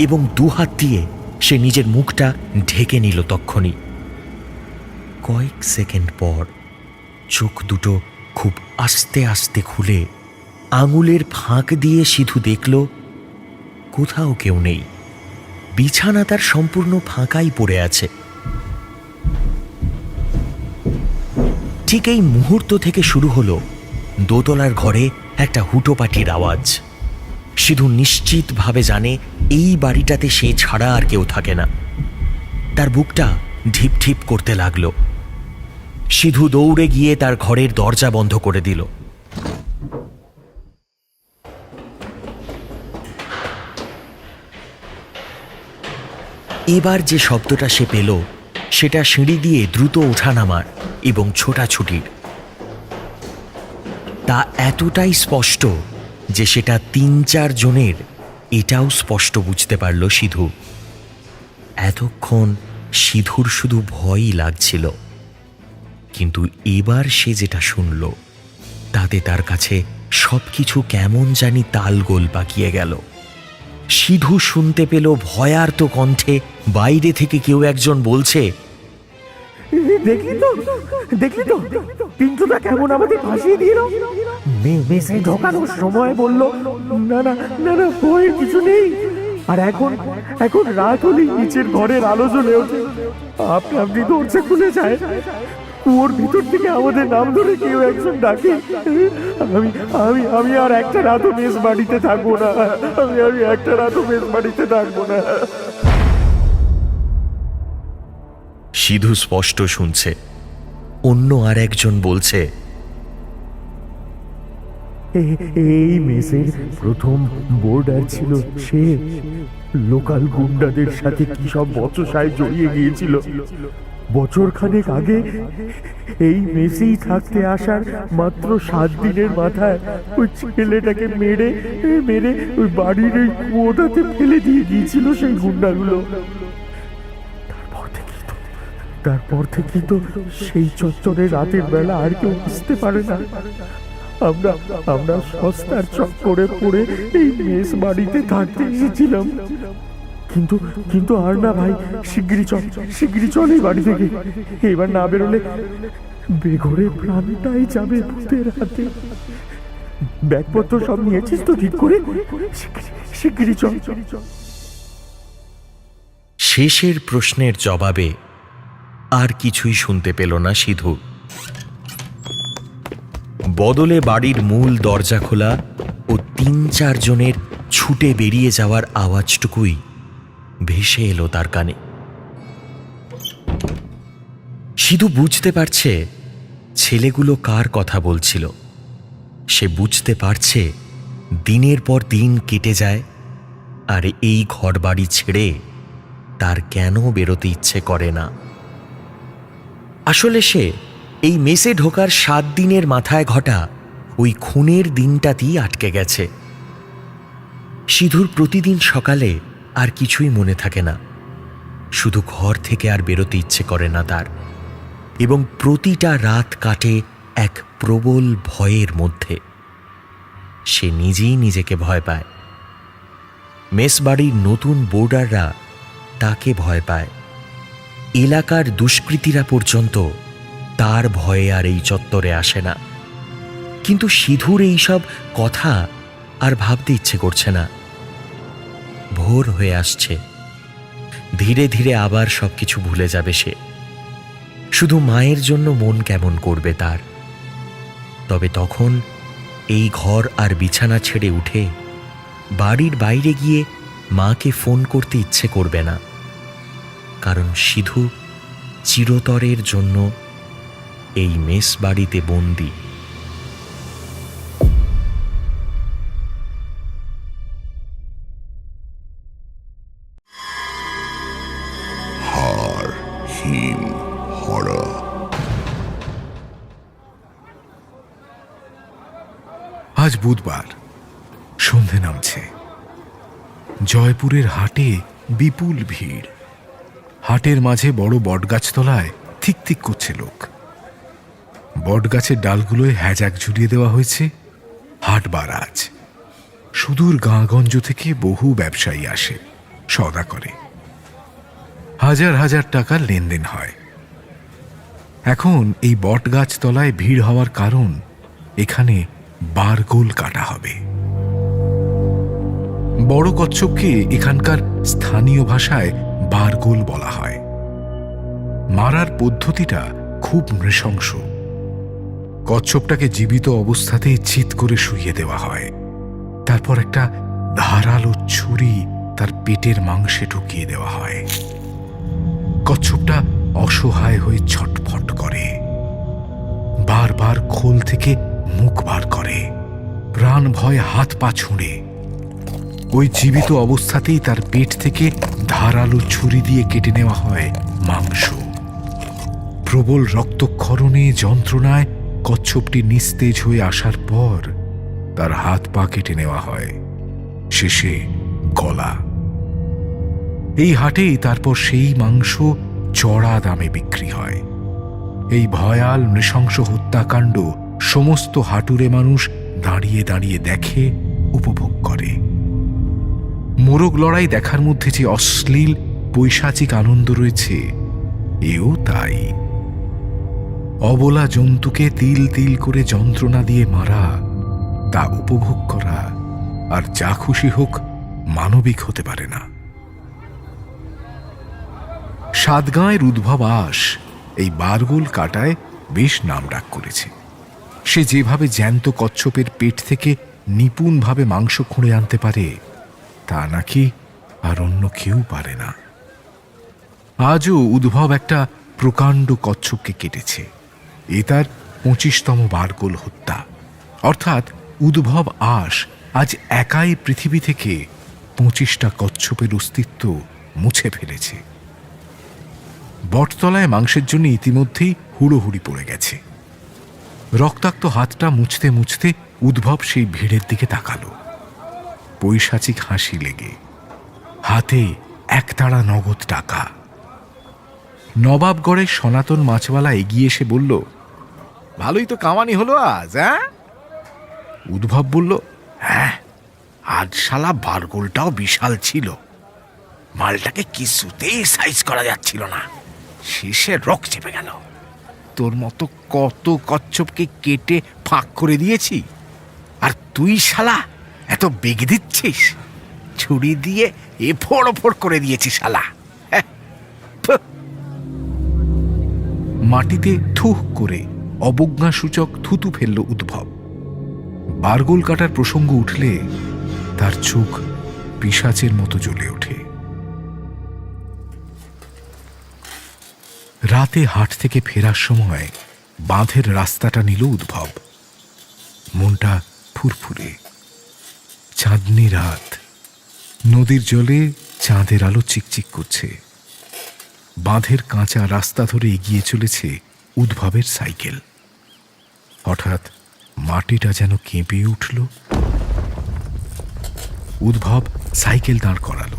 S5: এবং দুহাত দিয়ে সে নিজের মুখটা ঢেকে নিল। তক্ষুনি কয়েক সেকেন্ড পর চোখ দুটো খুব আস্তে আস্তে খুলে আঙুলের ফাঁক দিয়ে সিধু দেখল কোথাও কেউ নেই। বিছানা তার সম্পূর্ণ ফাঁকাই পড়ে আছে। ঠিক এই মুহূর্ত থেকে শুরু হলো দোতলার ঘরে একটা হুটোপাটির আওয়াজ। সিধু নিশ্চিতভাবে জানে এই বাড়িটাতে সে ছাড়া আর কেউ থাকে না। তার বুকটা ঢিপ ঢিপ করতে লাগলো। সিধু দৌড়ে গিয়ে তার ঘরের দরজা বন্ধ করে দিল। এবার যে শব্দটা সে পেল সেটা সিঁড়ি দিয়ে দ্রুত ওঠানামার এবং ছোটাছুটির। তা এতটাই স্পষ্ট যে সেটা ৩-৪ জনের, এটাও স্পষ্ট বুঝতে পারল সিধু। এতক্ষণ সিধুর শুধু ভয়ই লাগছিল, কিন্তু এবার সে যেটা শুনল তাতে তার কাছে সবকিছু কেমন জানি তালগোল পাকিয়ে গেল। সিধু শুনতে পেল ভয়ার্ত কণ্ঠে বাইরে থেকে কেউ একজন বলছে,
S9: দেখলি তো পিন্টুদা কেমন আমাদের ভাসিয়ে দিল। মেসে ঢোকানোর সময় বলল না না না না, ভয়ের কিছু নেই। আর এখন রাত হলেই নিচের ঘরের আলো জ্বলে ওঠে, আপনি দরজা খুলে যায়, কুয়োর ভিতর থেকে আমাদের নাম ধরে কেউ একজন ডাকে। আমি আর একটা রাতও মেস বাড়িতে থাকবো না, আমি একটা রাতও মেস বাড়িতে থাকবো না।
S5: সিধু স্পষ্ট শুনছে অন্য আর একজন বলছে,
S9: এই মেসের প্রথম বোর্ডার ছিল সে, লোকাল গুন্ডাদের সাথে কি সব বচসায় জড়িয়ে গিয়েছিল। বছর খানেক আগে এই মেসেই থাকতে আসার মাত্র 7 দিনের মাথায় ওই ছেলেটাকে মেরে ওই বাড়ির এই কুয়োটাতে ফেলে দিয়ে গিয়েছিল সেই গুন্ডাগুলো। তারপর থেকে তো সেই চত্বরে রাতের বেলা আর কেউ আসতে পারে না। আমরা সস্তার চক্করে পড়ে এই মেস বাড়িতে থাকতে এসেছিলাম, কিন্তু আর না ভাই, শিগগিরই চল এই বাড়ি থেকে। এবার না বেরোলে বেঘরে প্রাণটাই যাবে ভূতের হাতে। ব্যাগপত্র সব নিয়েছিস তো ঠিক করে? শিগগিরই চল।
S5: শেষের প্রশ্নের জবাবে আর কিছুই শুনতে পেল না সিধু। বদলে বাড়ির মূল দরজা খোলা ও ৩-৪ জনের ছুটে বেরিয়ে যাওয়ার আওয়াজটুকুই ভেসে এলো তার কানে। সিধু বুঝতে পারছে ছেলেগুলো কার কথা বলছিল। সে বুঝতে পারছে দিনের পর দিন কেটে যায়, আর এই ঘরবাড়ি ছেড়ে তার কেন বেরোতে ইচ্ছে করে না। আসলে সে এই মেসে ঢোকার 7 দিনের মাথায় ঘটা ওই খুনের দিনটাতেই আটকে গেছে। সিধুর প্রতিদিন সকালে আর কিছুই মনে থাকে না, শুধু ঘর থেকে আর বেরোতে ইচ্ছে করে না তার, এবং প্রতিটা রাত কাটে এক প্রবল ভয়ের মধ্যে। সে নিজেই নিজেকে ভয় পায়, মেস বাড়ির নতুন বোর্ডাররা তাকে ভয় পায়, এলাকার দুষ্কৃতীরা পর্যন্ত তার ভয়ে আর এই চত্বরে আসে না। কিন্তু সিধুর এইসব কথা আর ভাবতে ইচ্ছে করছে না। ভোর হয়ে আসছে, ধীরে ধীরে আবার সবকিছু ভুলে যাবে সে। শুধু মায়ের জন্য মন কেমন করবে তার। তবে তখন এই ঘর আর বিছানা ছেড়ে উঠে বাড়ির বাইরে গিয়ে মাকে ফোন করতে ইচ্ছে করবে না, কারণ সিধু চিরতরের জন্য এই মেস বাড়িতে বন্দী।
S1: হাড় হিম হরা।
S12: আজ বুধবার, সন্ধে নামছে। জয়পুরের হাটে বিপুল ভিড়। হাটের মাঝে বড় বটগাছতলায় ঠিক ঠিক করছে লোক। বটগাছের ডালগুলোয় হ্যাজাক ঝুলিয়ে দেওয়া হয়েছে। হাটবার আজ। সুদূর গাঁগঞ্জ থেকে বহু ব্যবসায়ী আসে, সওদা করে। হাজার হাজার টাকার লেনদেন হয়। এখন এই বটগাছ তলায় ভিড় হওয়ার কারণ এখানে বারগোল কাটা হবে। বড় কচ্ছপকে এখানকার স্থানীয় ভাষায় বারগোল বলা হয়। মারার পদ্ধতিটা খুব নৃশংস। কচ্ছপটাকে জীবিত অবস্থাতেই চিৎ করে শুইয়ে দেওয়া হয়। তারপর একটা ধারালো ছুরি তার পেটের মাংসে ঢুকিয়ে দেওয়া হয়। কচ্ছপটা অসহায় হয়ে ছটফট করে, বারবার খোল থেকে মুখ বার করে, প্রাণ ভয়ে হাত পা ছুঁড়ে। ওই জীবিত অবস্থাতেই তার পেট থেকে ধারালো ছুরি দিয়ে কেটে নেওয়া হয় মাংস। প্রবল রক্তক্ষরণে যন্ত্রণায় কচ্ছপটি নিস্তেজ হয়ে আসার পর তার হাত পা কেটে নেওয়া হয়, শেষে গলা। এই হাটেই তারপর সেই মাংস চড়া দামে বিক্রি হয়। এই ভয়াল নৃশংস হত্যাকাণ্ড সমস্ত হাটুরে মানুষ দাঁড়িয়ে দাঁড়িয়ে দেখে, উপভোগ করে। মোরগ লড়াই দেখার মধ্যে যে অশ্লীল পৈশাচিক আনন্দ রয়েছে, এও তাই। অবলা জন্তুকে তিল তিল করে যন্ত্রণা দিয়ে মারা, তা উপভোগ করা আর যা খুশি হোক মানবিক হতে পারে না। সাতগাঁয়ের উদ্ভব আস এই বারগোল কাটায় বেশ নামডাক করেছে। সে যেভাবে জ্যান্ত কচ্ছপের পেট থেকে নিপুণভাবে মাংস খুঁড়ে আনতে পারে, তা নাকি আর অন্য কেউ পারে না। আজও উদ্ভব একটা প্রকাণ্ড কচ্ছপকে কেটেছে। এ তার 25তম বারগোল হত্যা। অর্থাৎ উদ্ভব আস আজ একাই পৃথিবী থেকে 25টা কচ্ছপের অস্তিত্ব মুছে ফেলেছে। বটতলায় মাংসের জন্য ইতিমধ্যেই হুড়োহুড়ি পড়ে গেছে। রক্তাক্ত হাতটা মুছতে মুছতে উদ্ভব সেই ভিড়ের দিকে তাকালো। পৈশাচিক হাসি লেগে হাতে একতাড়া নগদ টাকা। নবাবগড়ের সনাতন মাছওয়ালা এগিয়ে এসে বলল, ভালোই তো কামানি হলো আজ। হ্যাঁ? উদ্ভব বলল, হ্যাঁ, আজ শালা বারগোলটাও বিশাল ছিল। মালটাকে কিছুতেই সাইজ করা যাচ্ছিল না, শেষে রক চেপে গেল। তোর মতো কত কচ্ছপকে কেটে ফাঁক করে দিয়েছি, আর তুই শালা এত বেগ দিচ্ছিস। ছুরি দিয়ে এফোড় ওফোড় করে দিয়েছি শালা। মাটিতে থুহ করে অবজ্ঞাসূচক থুতু ফেলল উদ্ভব। বারগোল কাটার প্রসঙ্গ উঠলে তার চোখ পিশাচের মতো জ্বলে ওঠে। রাতে হাট থেকে ফেরার সময় বাঁধের রাস্তাটা নিল উদ্ভব। মনটা ফুরফুরে। চাঁদনি রাত, নদীর জলে চাঁদের আলো চিকচিক করছে। বাঁধের কাঁচা রাস্তা ধরে এগিয়ে চলেছে উদ্ভবের সাইকেল। হঠাৎ মাটিটা যেন কেঁপে উঠল। উদ্ভব সাইকেল দাঁড় করালো।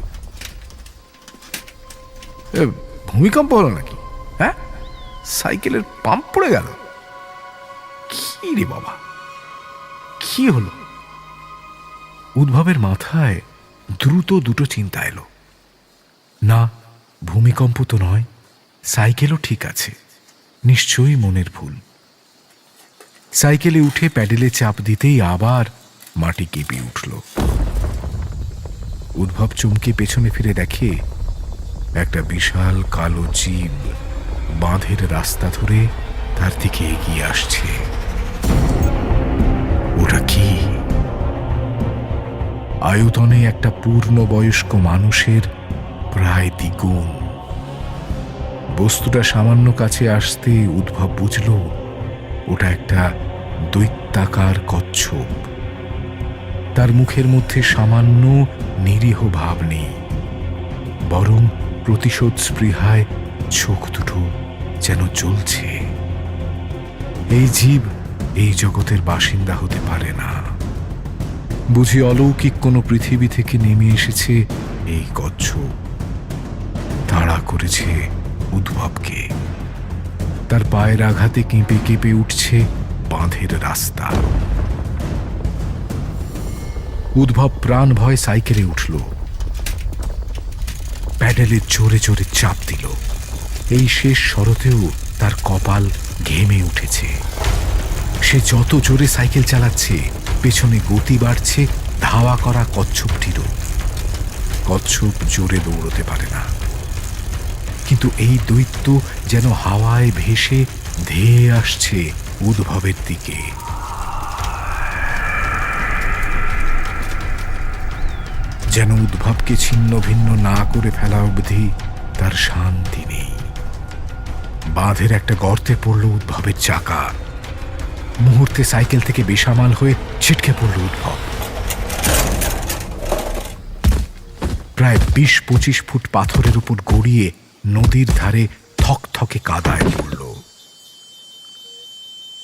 S12: ভূমিকম্প হলো নাকি? হ্যাঁ, সাইকেলের পাম্প পড়ে গেল? কি রে বাবা, কি হলো? উদ্ভবের মাথায় দ্রুত দুটো চিন্তা এলো। না, ভূমিকম্প তো নয়, সাইকেলও ঠিক আছে, নিশ্চয়ই মনের ভুল। সাইকেলে উঠে প্যাডেলে চাপ দিতেই আবার মাটি কেঁপে উঠল। উদ্ভব চমকে পেছনে ফিরে দেখে একটা বিশাল কালো জীব বাঁধের রাস্তা ধরে তার দিকে এগিয়ে আসছে। ওটা কি? আয়তনে একটা পূর্ণবয়স্ক মানুষের প্রায় দ্বিগুণ। বস্তুটা সামান্য কাছে আসতে উদ্ভব বুঝল ওটা একটা দৈত্যাকার কচ্ছপ। তার মুখের মধ্যে সামান্য নিরীহ ভাব নেই, বরং প্রতিশোধ স্পৃহায় চোখ দুটো যেন জ্বলছে। এই জীব এই জগতের বাসিন্দা হতে পারে না। বুঝি অলৌকিক কোনো পৃথিবী থেকে নেমে এসেছে এই কচ্ছপ, তাড়া করেছে উদ্ভবকে। তার পায়ের আঘাতে কেঁপে কেঁপে উঠছে বাঁধের রাস্তা। উদ্ভব প্রাণ ভয় সাইকেলে উঠল, প্যাডেলে জোরে জোরে চাপ দিল। এই শেষ শরতেও তার কপাল ঘেমে উঠেছে। সে যত জোরে সাইকেল চালাচ্ছে, পেছনে গতি বাড়ছে ধাওয়া করা কচ্ছপটিরও। কচ্ছপ জোরে দৌড়তে পারে না, কিন্তু এই দৈত্য যেন হাওয়ায় ভেসে ধেয়ে আসছে উদ্ভবের দিকে। যেন উদ্ভবকে ছিন্ন ভিন্ন না করে ফেলা অবধি তার শান্তি নেই। বাঁধের একটা গর্তে পড়ল উদ্ভবের চাকা। মুহূর্তে সাইকেল থেকে বেসামাল হয়ে ছিটকে পড়ল উদ্ভব। প্রায় ২০-২৫ ফুট পাথরের উপর গড়িয়ে নদীর ধারে থকথকে কাদায় পড়ল।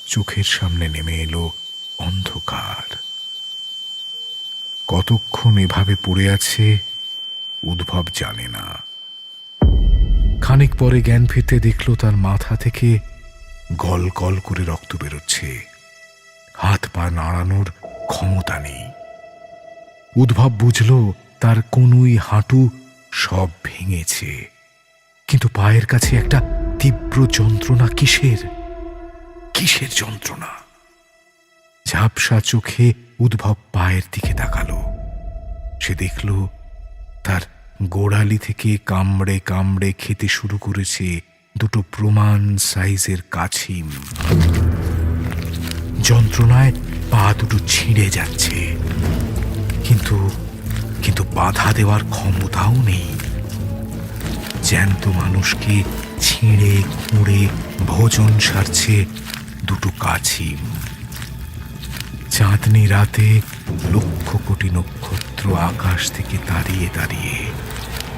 S12: চোখের সামনে নেমে এলো অন্ধকার। কতক্ষণ এভাবে পড়ে আছে উদ্ভব জানে না। খানিক পরে জ্ঞান ফিরতে দেখল তার মাথা থেকে গল গল করে রক্ত বেরোচ্ছে। হাত পা নাড়ানোর ক্ষমতা নেই। উদ্ভব বুঝল তার কনুই হাঁটু সব ভেঙেছে, কিন্তু পায়ের কাছে একটা তীব্র যন্ত্রণা। কিসের কিসের যন্ত্রণা? ঝাপসা চোখে উদ্ভব পায়ের দিকে তাকালো। সে দেখল তার গোড়ালি থেকে কামড়ে কামড়ে খেতে শুরু করেছে দুটো প্রমাণ সাইজের কাছিম। যন্ত্রণায় পা দুটো ছিঁড়ে যাচ্ছে, কিন্তু কিন্তু বাধা দেওয়ার ক্ষমতাও নেই। জ্যান্ত মানুষকে ছিঁড়ে খুঁড়ে ভোজন সারছে দুটো কাছিম। চাঁদনি রাতে লক্ষ কোটি নক্ষত্র আকাশ থেকে দাঁড়িয়ে দাঁড়িয়ে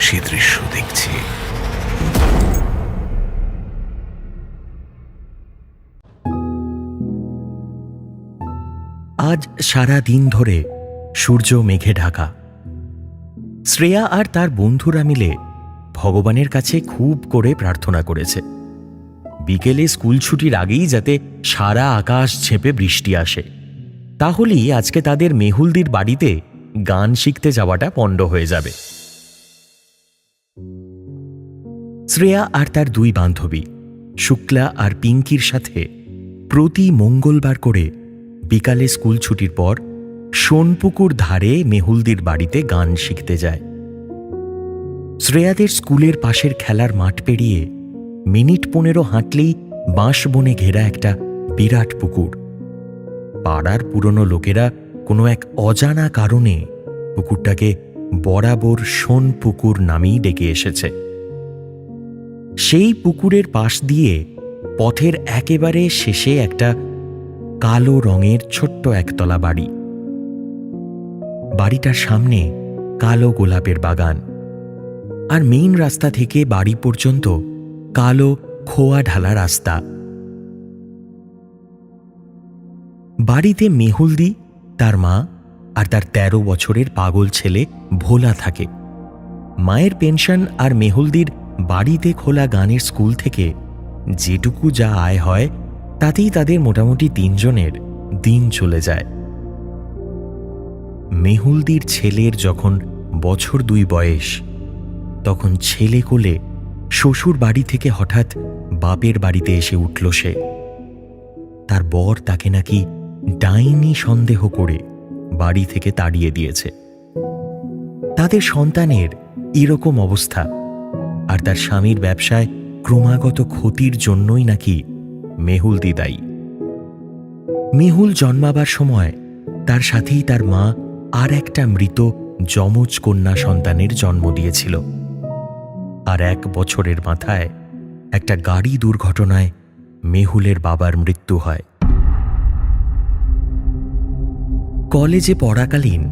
S12: সে দৃশ্য দেখছে।
S5: আজ সারা দিন ধরে সূর্য মেঘে ঢাকা। শ্রেয়া আর তার বন্ধুরা মিলে ভগবানের কাছে খুব করে প্রার্থনা করেছে বিকেলে স্কুল ছুটির আগেই যাতে সারা আকাশ ছেপে বৃষ্টি আসে, তাহলেই আজকে তাদের মেহুলদির বাড়িতে গান শিখতে যাওয়াটা পণ্ড হয়ে যাবে। শ্রেয়া আর তার দুই বান্ধবী শুক্লা আর পিঙ্কির সাথে প্রতি মঙ্গলবার করে বিকালে স্কুল ছুটির পর সোনপুকুর ধারে মেহুলদির বাড়িতে গান শিখতে যায়। শ্রেয়াদের স্কুলের পাশের খেলার মাঠ পেরিয়ে মিনিট 15 হাঁটলেই বাঁশ বনে ঘেরা একটা বিরাট পুকুর। পাড়ার পুরনো লোকেরা কোনো এক অজানা কারণে পুকুরটাকে বরাবর সোনপুকুর নামেই ডেকে এসেছে। সেই পুকুরের পাশ দিয়ে পথের একেবারে শেষে একটা কালো রঙের ছোট্ট একতলা বাড়ি। বাড়িটার সামনে কালো গোলাপের বাগান, আর মেইন রাস্তা থেকে বাড়ি পর্যন্ত কালো খোয়া ঢালা রাস্তা। বাড়িতে মেহুলদি, তার মা আর তার 13 বছরের পাগল ছেলে ভোলা থাকে। মায়ের পেনশন আর মেহুলদির বাড়িতে খোলা গানের স্কুল থেকে যেটুকু যা আয় হয় তাতেই তাদের মোটামুটি 3 জনের দিন চলে যায়। মেহুলদির ছেলের যখন বছর 2 বয়স, তখন ছেলে কোলে শ্বশুর বাড়ি থেকে হঠাৎ বাপের বাড়িতে এসে উঠল সে। তার বর তাকে নাকি ডাইনি সন্দেহ করে বাড়ি থেকে তাড়িয়ে দিয়েছে। তাদের সন্তানের এরকম অবস্থা আর তার স্বামীর ব্যবসায় ক্রমাগত ক্ষতির জন্যই নাকি মেহুলদি দায়ী। মেহুল জন্মাবার সময় তার সাথেই তার মা আর একটা মৃত যমজ কন্যা সন্তানের জন্ম দিয়েছিল। আর 1 বছরের মাথায় একটা গাড়ি দুর্ঘটনায় মেহুলের বাবার মৃত্যু হয়। কলেজে পড়াকালীন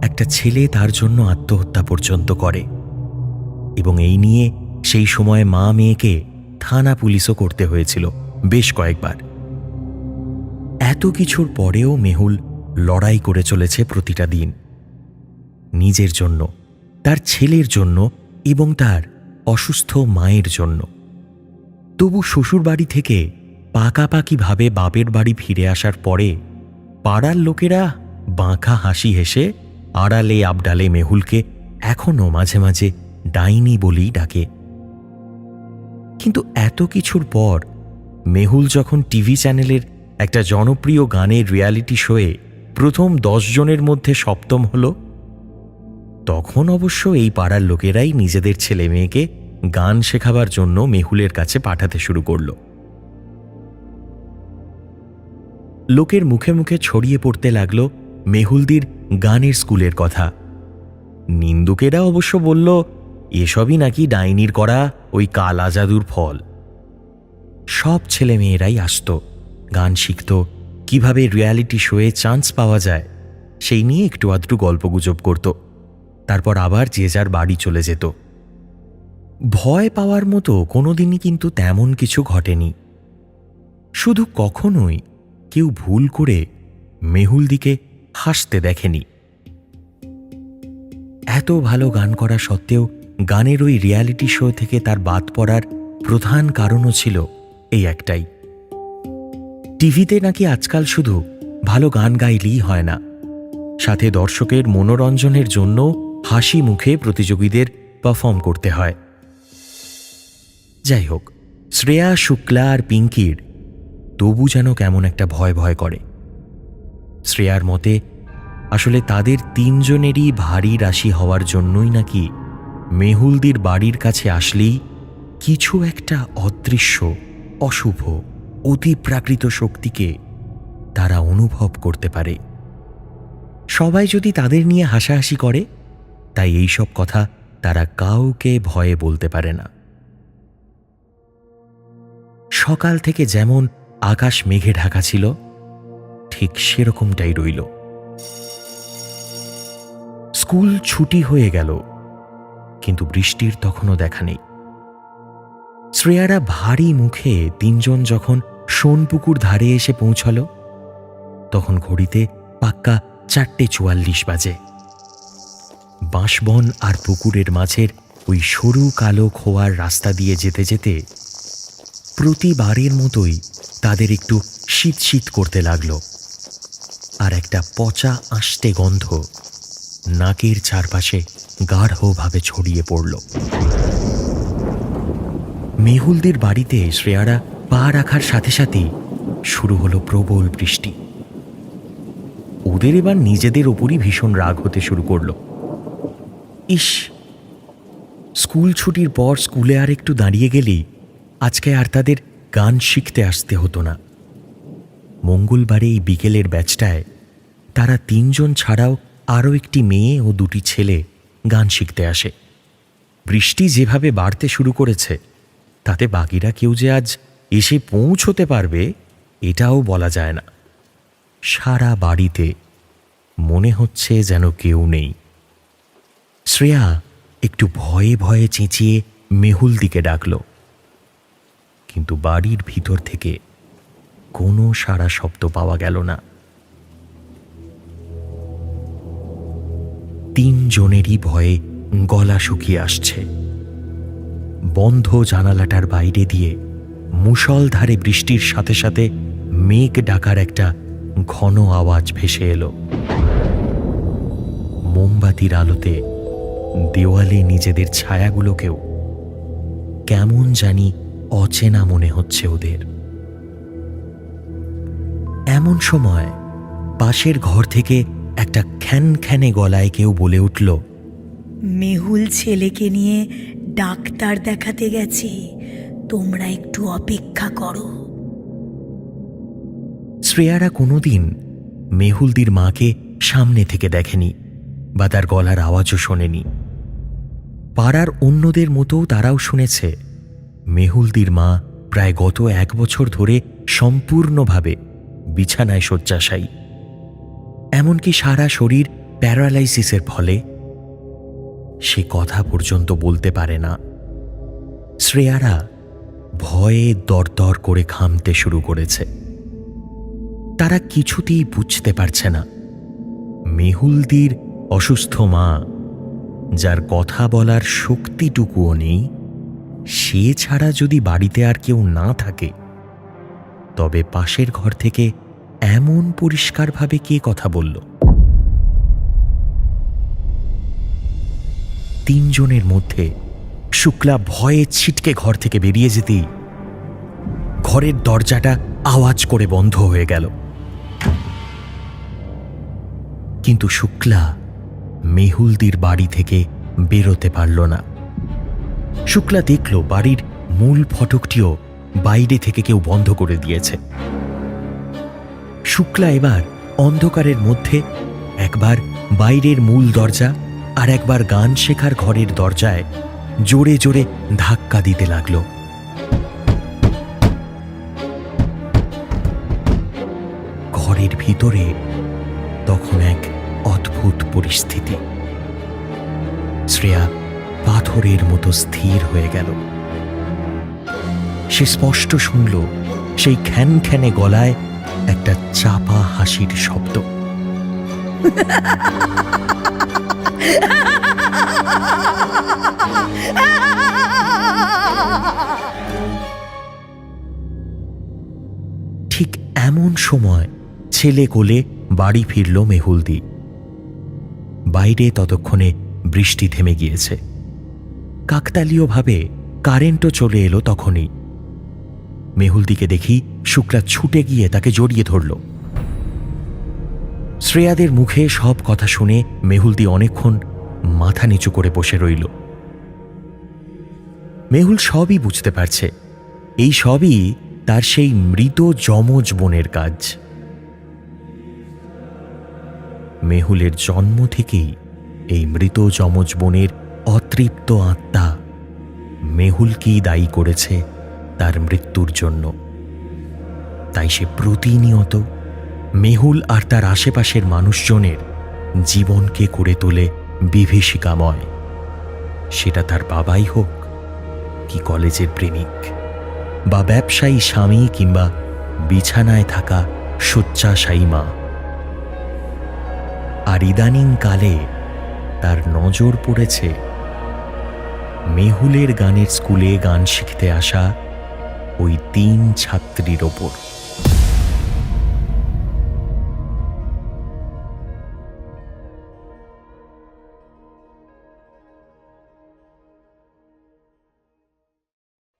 S5: একটা ছেলে তার জন্য আত্মহত্যা পর্যন্ত করে, এবং এই নিয়ে সেই সময় মা মেয়েকে থানা পুলিশও করতে হয়েছিল বেশ কয়েকবার। এত কিছুর পরেও মেহুল লড়াই করে চলেছে প্রতিটা দিন, নিজের জন্য, তার ছেলের জন্য এবং তার অসুস্থ মায়ের জন্য। তবু শ্বশুরবাড়ি থেকে পাকাপাকিভাবে বাপের বাড়ি ফিরে আসার পরে পাড়ার লোকেরা বাঁকা হাসি হেসে আড়ালে আবডালে মেহুলকে এখনো মাঝে মাঝে ডাইনি বলেই ডাকে। কিন্তু এত কিছুর পর মেহুল যখন টিভি চ্যানেলের একটা জনপ্রিয় গানের রিয়ালিটি শোয়ে প্রথম 10 জনের মধ্যে 7ম হল, তখন অবশ্য এই পাড়ার লোকেরাই নিজেদের ছেলে মেয়েকে গান শেখাবার জন্য মেহুলের কাছে পাঠাতে শুরু করল। লোকের মুখে মুখে ছড়িয়ে পড়তে লাগল মেহুলদির গানের স্কুলের কথা। নিন্দুকেরা অবশ্য বলল এসবই নাকি ডাইনির করা ওই কালা জাদুর ফল। সব ছেলে মেয়েরাই আসত, গান শিখত, কিভাবে রিয়ালিটি শোয়ে চান্স পাওয়া যায় সেই নিয়ে একটু আধটু গল্পগুজব করত, তারপর আবার যে যার বাড়ি চলে যেত। ভয় পাওয়ার মতো কোনোদিনই কিন্তু তেমন কিছু ঘটেনি। শুধু কখনোই কেউ ভুল করে মেহুলদিকে হাসতে দেখেনি। এত ভালো গান করা সত্ত্বেও গানের ওই রিয়ালিটি শো থেকে তার বাদ পড়ার প্রধান কারণও ছিল এই একটাই, টিভিতে নাকি আজকাল শুধু ভালো গান গাইলেই হয় না, সাথে দর্শকের মনোরঞ্জনের জন্য হাসি মুখে প্রতিযোগীদের পারফর্ম করতে হয়। যাই হোক, শ্রেয়া, শুক্লা আর পিঙ্কির তবু যেন কেমন একটা ভয় ভয় করে। শ্রেয়ার মতে আসলে তাদের 3 জনেরই ভারী রাশি হওয়ার জন্যই নাকি মেহুলদির বাড়ির কাছে আসলেই কিছু একটা অদৃশ্য, অশুভ, অতিপ্রাকৃত শক্তিকে তারা অনুভব করতে পারে। সবাই যদি তাদের নিয়ে হাসাহাসি করে, তাই এইসব কথা তারা কাউকে ভয়ে বলতে পারে না। সকাল থেকে যেমন আকাশ মেঘে ঢাকা ছিল, ঠিক সেরকমটাই রইল। স্কুল ছুটি হয়ে গেল, কিন্তু বৃষ্টির তখনও দেখা নেই। শ্রেয়ারা ভারী মুখে 3 জন যখন সোনপুকুর ধারে এসে পৌঁছল, তখন ঘড়িতে পাক্কা 4:44 বাজে। বাঁশবন আর পুকুরের মাঝের ওই সরু কালো খোয়ার রাস্তা দিয়ে যেতে যেতে প্রতিবারের মতোই তাদের একটু শীত শীত করতে লাগল, আর একটা পচা আষ্টে গন্ধ নাকের চারপাশে গাঢ়ভাবে ছড়িয়ে পড়ল। মেহুলদের বাড়িতে শ্রেয়ারা পা রাখার সাথে সাথেই শুরু হলো প্রবল বৃষ্টি। ওদের এবার নিজেদের ওপরই ভীষণ রাগ হতে শুরু করল। ইস, স্কুল ছুটির পর স্কুলে আর একটু দাঁড়িয়ে গেলেই আজকে আর তাদের গান শিখতে আসতে হতো না। মঙ্গলবারে এই বিকেলের ব্যাচটায় তারা 3 জন ছাড়াও আরও একটি মেয়ে ও 2টি ছেলে গান শিখতে আসে। বৃষ্টি যেভাবে বাড়তে শুরু করেছে, তাতে বাকিরা কেউ যে আজ এসে পৌঁছতে পারবে এটাও বলা যায় না। সারা বাড়িতে মনে হচ্ছে যেন কেউ নেই। শ্রেয়া একটু ভয়ে ভয়ে চেঁচিয়ে মেহুলদিকে ডাকল, কিন্তু বাড়ির ভিতর থেকে কোনো সাড়া শব্দ পাওয়া গেল না। 3 জনেরই ভয়ে গলা শুকিয়ে আসছে। বন্ধ জানালাটার বাইরে দিয়ে মুষলধারে বৃষ্টির সাথে সাথে মেঘ ডাকার একটা ঘন আওয়াজ ভেসে এলো। মোমবাতির আলোতে দেওয়ালে নিজেদের ছায়াগুলোকেও কেমন জানি অচেনা মনে হচ্ছে ওদের। এমন সময় পাশের ঘর থেকে একটা খ্যানখ্যানে গলায় কেউ বলে উঠল,
S13: মেহুল ছেলেকে নিয়ে ডাক্তার দেখাতে গেছে, তোমরা একটু অপেক্ষা করো।
S5: শ্রেয়ারা কোনোদিন মেহুলদির মাকে সামনে থেকে দেখেনি বা তার গলার আওয়াজও শোনেনি। পাড়ার অন্যদের মতো তারাও শুনেছে মেহুলদির মা প্রায় গত 1 বছর ধরে সম্পূর্ণভাবে বিছানায় শয্যাশায়ী, এমনকি সারা শরীর প্যারালাইসিসের ফলে সে কথা পর্যন্ত বলতে পারে না। শ্রেয়ারা ভয়ে দরদর করে ঘামতে শুরু করেছে। তারা কিছুতেই বুঝতে পারছে না মেহুলদির অসুস্থ মা, যার কথা বলার শক্তিটুকুও নেই, সে ছাড়া যদি বাড়িতে আর কেউ না থাকে, তবে পাশের ঘর থেকে এমন পরিষ্কারভাবে কে কথা বলল। 3 জনের মধ্যে শুক্লা ভয়ে ছিটকে ঘর থেকে বেরিয়ে যেতেই ঘরের দরজাটা আওয়াজ করে বন্ধ হয়ে গেল। কিন্তু শুক্লা মেহুলদির বাড়ি থেকে বেরোতে পারল না। শুক্লা দেখল বাড়ির মূল ফটকটিও বাইরে থেকে কেউ বন্ধ করে দিয়েছে। শুক্লা এবার অন্ধকারের মধ্যে একবার বাইরের মূল দরজা আর একবার গান শেখার ঘরের দরজায় জোরে জোরে ধাক্কা দিতে লাগল। ঘরের ভিতরে তখন এক অদ্ভুত পরিস্থিতি। শ্রেয়া পাথরের মতো স্থির হয়ে গেল। সে স্পষ্ট শুনল সেই খ্যানখ্যানে গলায় একটা চাপা হাসির শব্দ। ঠিক এমন সময় ছেলে কোলে বাড়ি ফিরল মেহুলদি। বাইরে ততক্ষণে বৃষ্টি থেমে গিয়েছে। কাকতালীয়ভাবে কারেন্টও চলে এলো তখনই। মেহুলদিকে দেখি শুক্লা ছুটে গিয়ে তাকে জড়িয়ে ধরল। শ্রেয়াদের মুখে সব কথা শুনে মেহুলদি অনেকক্ষণ মাথা নিচু করে বসে রইল। মেহুল সবই বুঝতে পারছে, এই সবই তার সেই মৃত যমজ বোনের কাজ। মেহুলের জন্ম থেকেই এই মৃত যমজ বোনের অতৃপ্ত আত্মা মেহুলকেই দায়ী করেছে তার মৃত্যুর জন্য। তাই সে প্রতিনিয়ত মেহুল আর তার আশেপাশের মানুষজনের জীবনকে করে তোলে বিভীষিকাময়। সেটা তার বাবাই হোক, কি কলেজের প্রেমিক, বা ব্যবসায়ী স্বামী, কিংবা বিছানায় থাকা শয্যাশায়ী মা। আর ইদানিং কালে তার নজর পড়েছে মেহুলের গানের স্কুলে গান শিখতে আসা ওই 3 ছাত্রীর ওপর।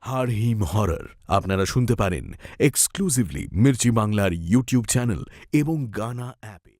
S1: হাড় হিম হরর আপনারা শুনতে পারেন এক্সক্লুসিভলি মির্চি বাংলার ইউটিউব চ্যানেল এবং গানা অ্যাপে।